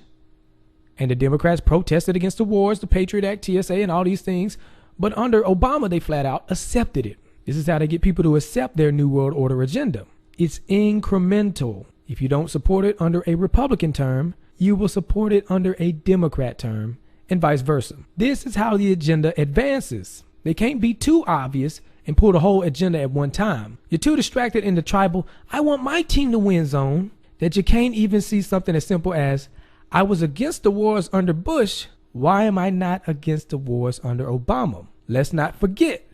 And the Democrats protested against the wars, the Patriot Act, TSA, and all these things. But under Obama, they flat out accepted it. This is how they get people to accept their New World Order agenda. It's incremental. If you don't support it under a Republican term, you will support it under a Democrat term, and vice versa. This is how the agenda advances. They can't be too obvious and pull the whole agenda at one time. You're too distracted in the tribal, I want my team to win zone, that you can't even see something as simple as, I was against the wars under Bush, why am I not against the wars under Obama? Let's not forget,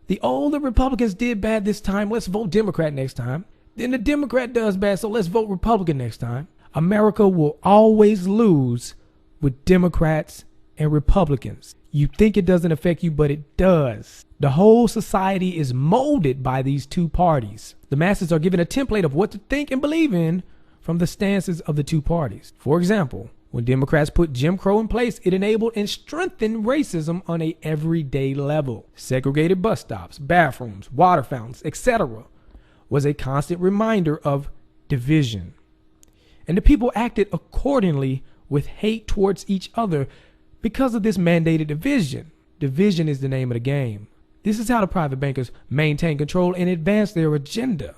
the older Republicans did bad this time, let's vote Democrat next time. Then the Democrat does bad, so let's vote Republican next time. America will always lose with Democrats and Republicans. You think it doesn't affect you, but it does. The whole society is molded by these two parties. The masses are given a template of what to think and believe in from the stances of the two parties. For example, When Democrats put Jim Crow in place, it enabled and strengthened racism on a everyday level. Segregated bus stops, bathrooms, water fountains, etc. was a constant reminder of division. And the people acted accordingly with hate towards each other because of this mandated division. Division is the name of the game. This is how the private bankers maintain control and advance their agenda.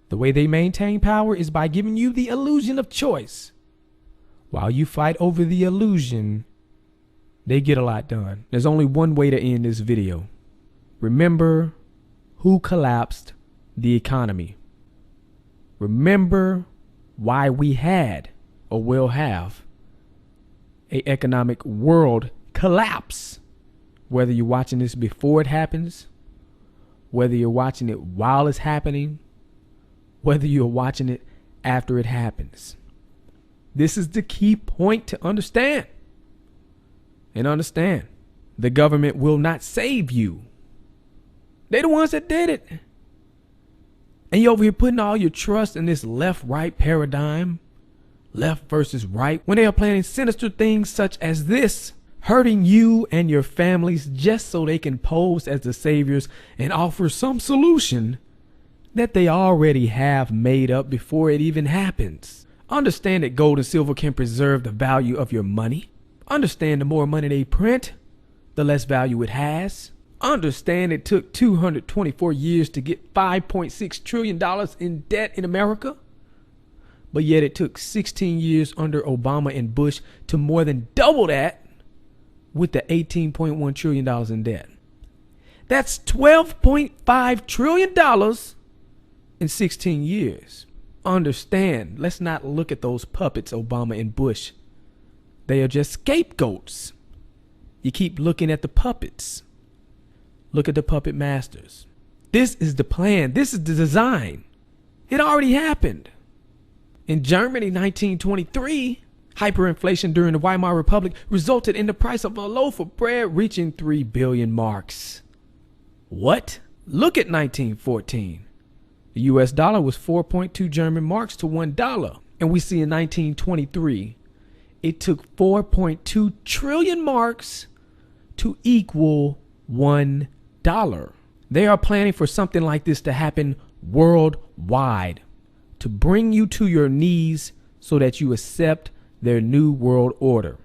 The way they maintain power is by giving you the illusion of choice. While you fight over the illusion, they get a lot done. There's only one way to end this video. Remember who collapsed the economy. Remember why we had or will have an economic world collapse. Whether you're watching this before it happens, whether you're watching it while it's happening, whether you're watching it after it happens. This is the key point to understand. And understand, the government will not save you. They're the ones that did it. And you're over here putting all your trust in this left-right paradigm, left versus right, when they are planning sinister things such as this, hurting you and your families just so they can pose as the saviors and offer some solution that they already have made up before it even happens. Understand that gold and silver can preserve the value of your money. Understand the more money they print, the less value it has. Understand it took 224 years to get $5.6 trillion in debt in America. But yet it took 16 years under Obama and Bush to more than double that with the $18.1 trillion in debt. That's $12.5 trillion in 16 years. Understand, let's not look at those puppets, Obama and Bush. They are just scapegoats. You keep looking at the puppets. Look at the puppet masters. This is the plan. This is the design. It already happened. In Germany, 1923, hyperinflation during the Weimar Republic resulted in the price of a loaf of bread reaching 3 billion marks. What? Look at 1914. The US dollar was 4.2 German marks to $1. And we see in 1923, it took 4.2 trillion marks to equal $1. They are planning for something like this to happen worldwide, to bring you to your knees so that you accept their new world order.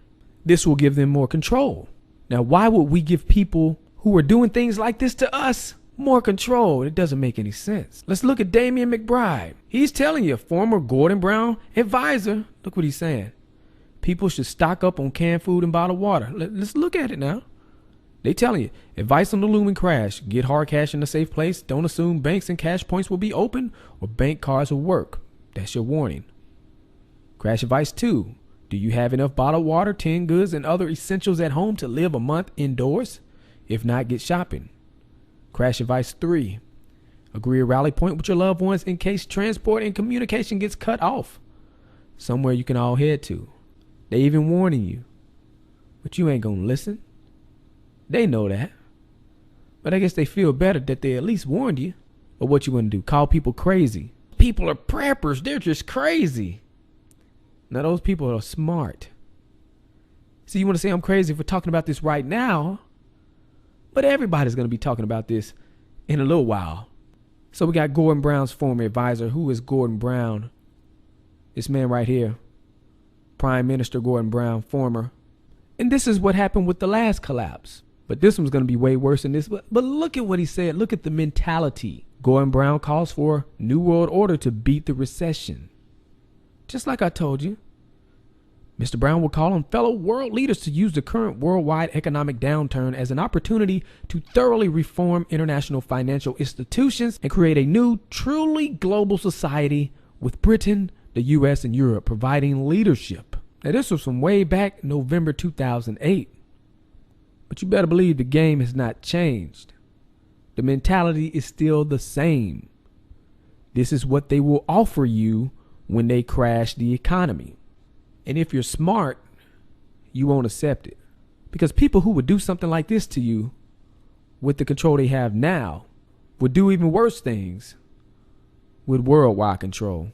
This will give them more control. Now, why would we give people who are doing things like this to us more control? It doesn't make any sense. Let's look at Damian McBride. He's telling you, former Gordon Brown advisor, look what he's saying. People should stock up on canned food and bottled water. Let's look at it now. They telling you, advice on the looming crash. Get hard cash in a safe place. Don't assume banks and cash points will be open or bank cards will work. That's your warning. Crash advice 2. Do you have enough bottled water, tinned goods, and other essentials at home to live a month indoors? If not, get shopping. Crash advice 3. Agree a rally point with your loved ones in case transport and communication gets cut off. Somewhere you can all head to. They even warning you. But you ain't gonna listen. They know that. But I guess they feel better that they at least warned you. But what you want to do? Call people crazy. People are preppers. They're just crazy. Now those people are smart. So you want to say I'm crazy for talking about this right now? But everybody's going to be talking about this in a little while. So we got Gordon Brown's former advisor. Who is Gordon Brown? This man right here. Prime Minister Gordon Brown, former. And this is what happened with the last collapse. But this one's going to be way worse than this. But look at what he said. Look at the mentality. Gordon Brown calls for New World Order to beat the recession. Just like I told you. Mr. Brown will call on fellow world leaders to use the current worldwide economic downturn as an opportunity to thoroughly reform international financial institutions and create a new, truly global society with Britain, the U.S., and Europe providing leadership. Now, this was from way back November 2008. But you better believe the game has not changed. The mentality is still the same. This is what they will offer you when they crash the economy. And if you're smart, you won't accept it. Because people who would do something like this to you with the control they have now would do even worse things with worldwide control.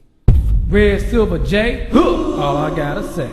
Red Silver J, all I gotta say.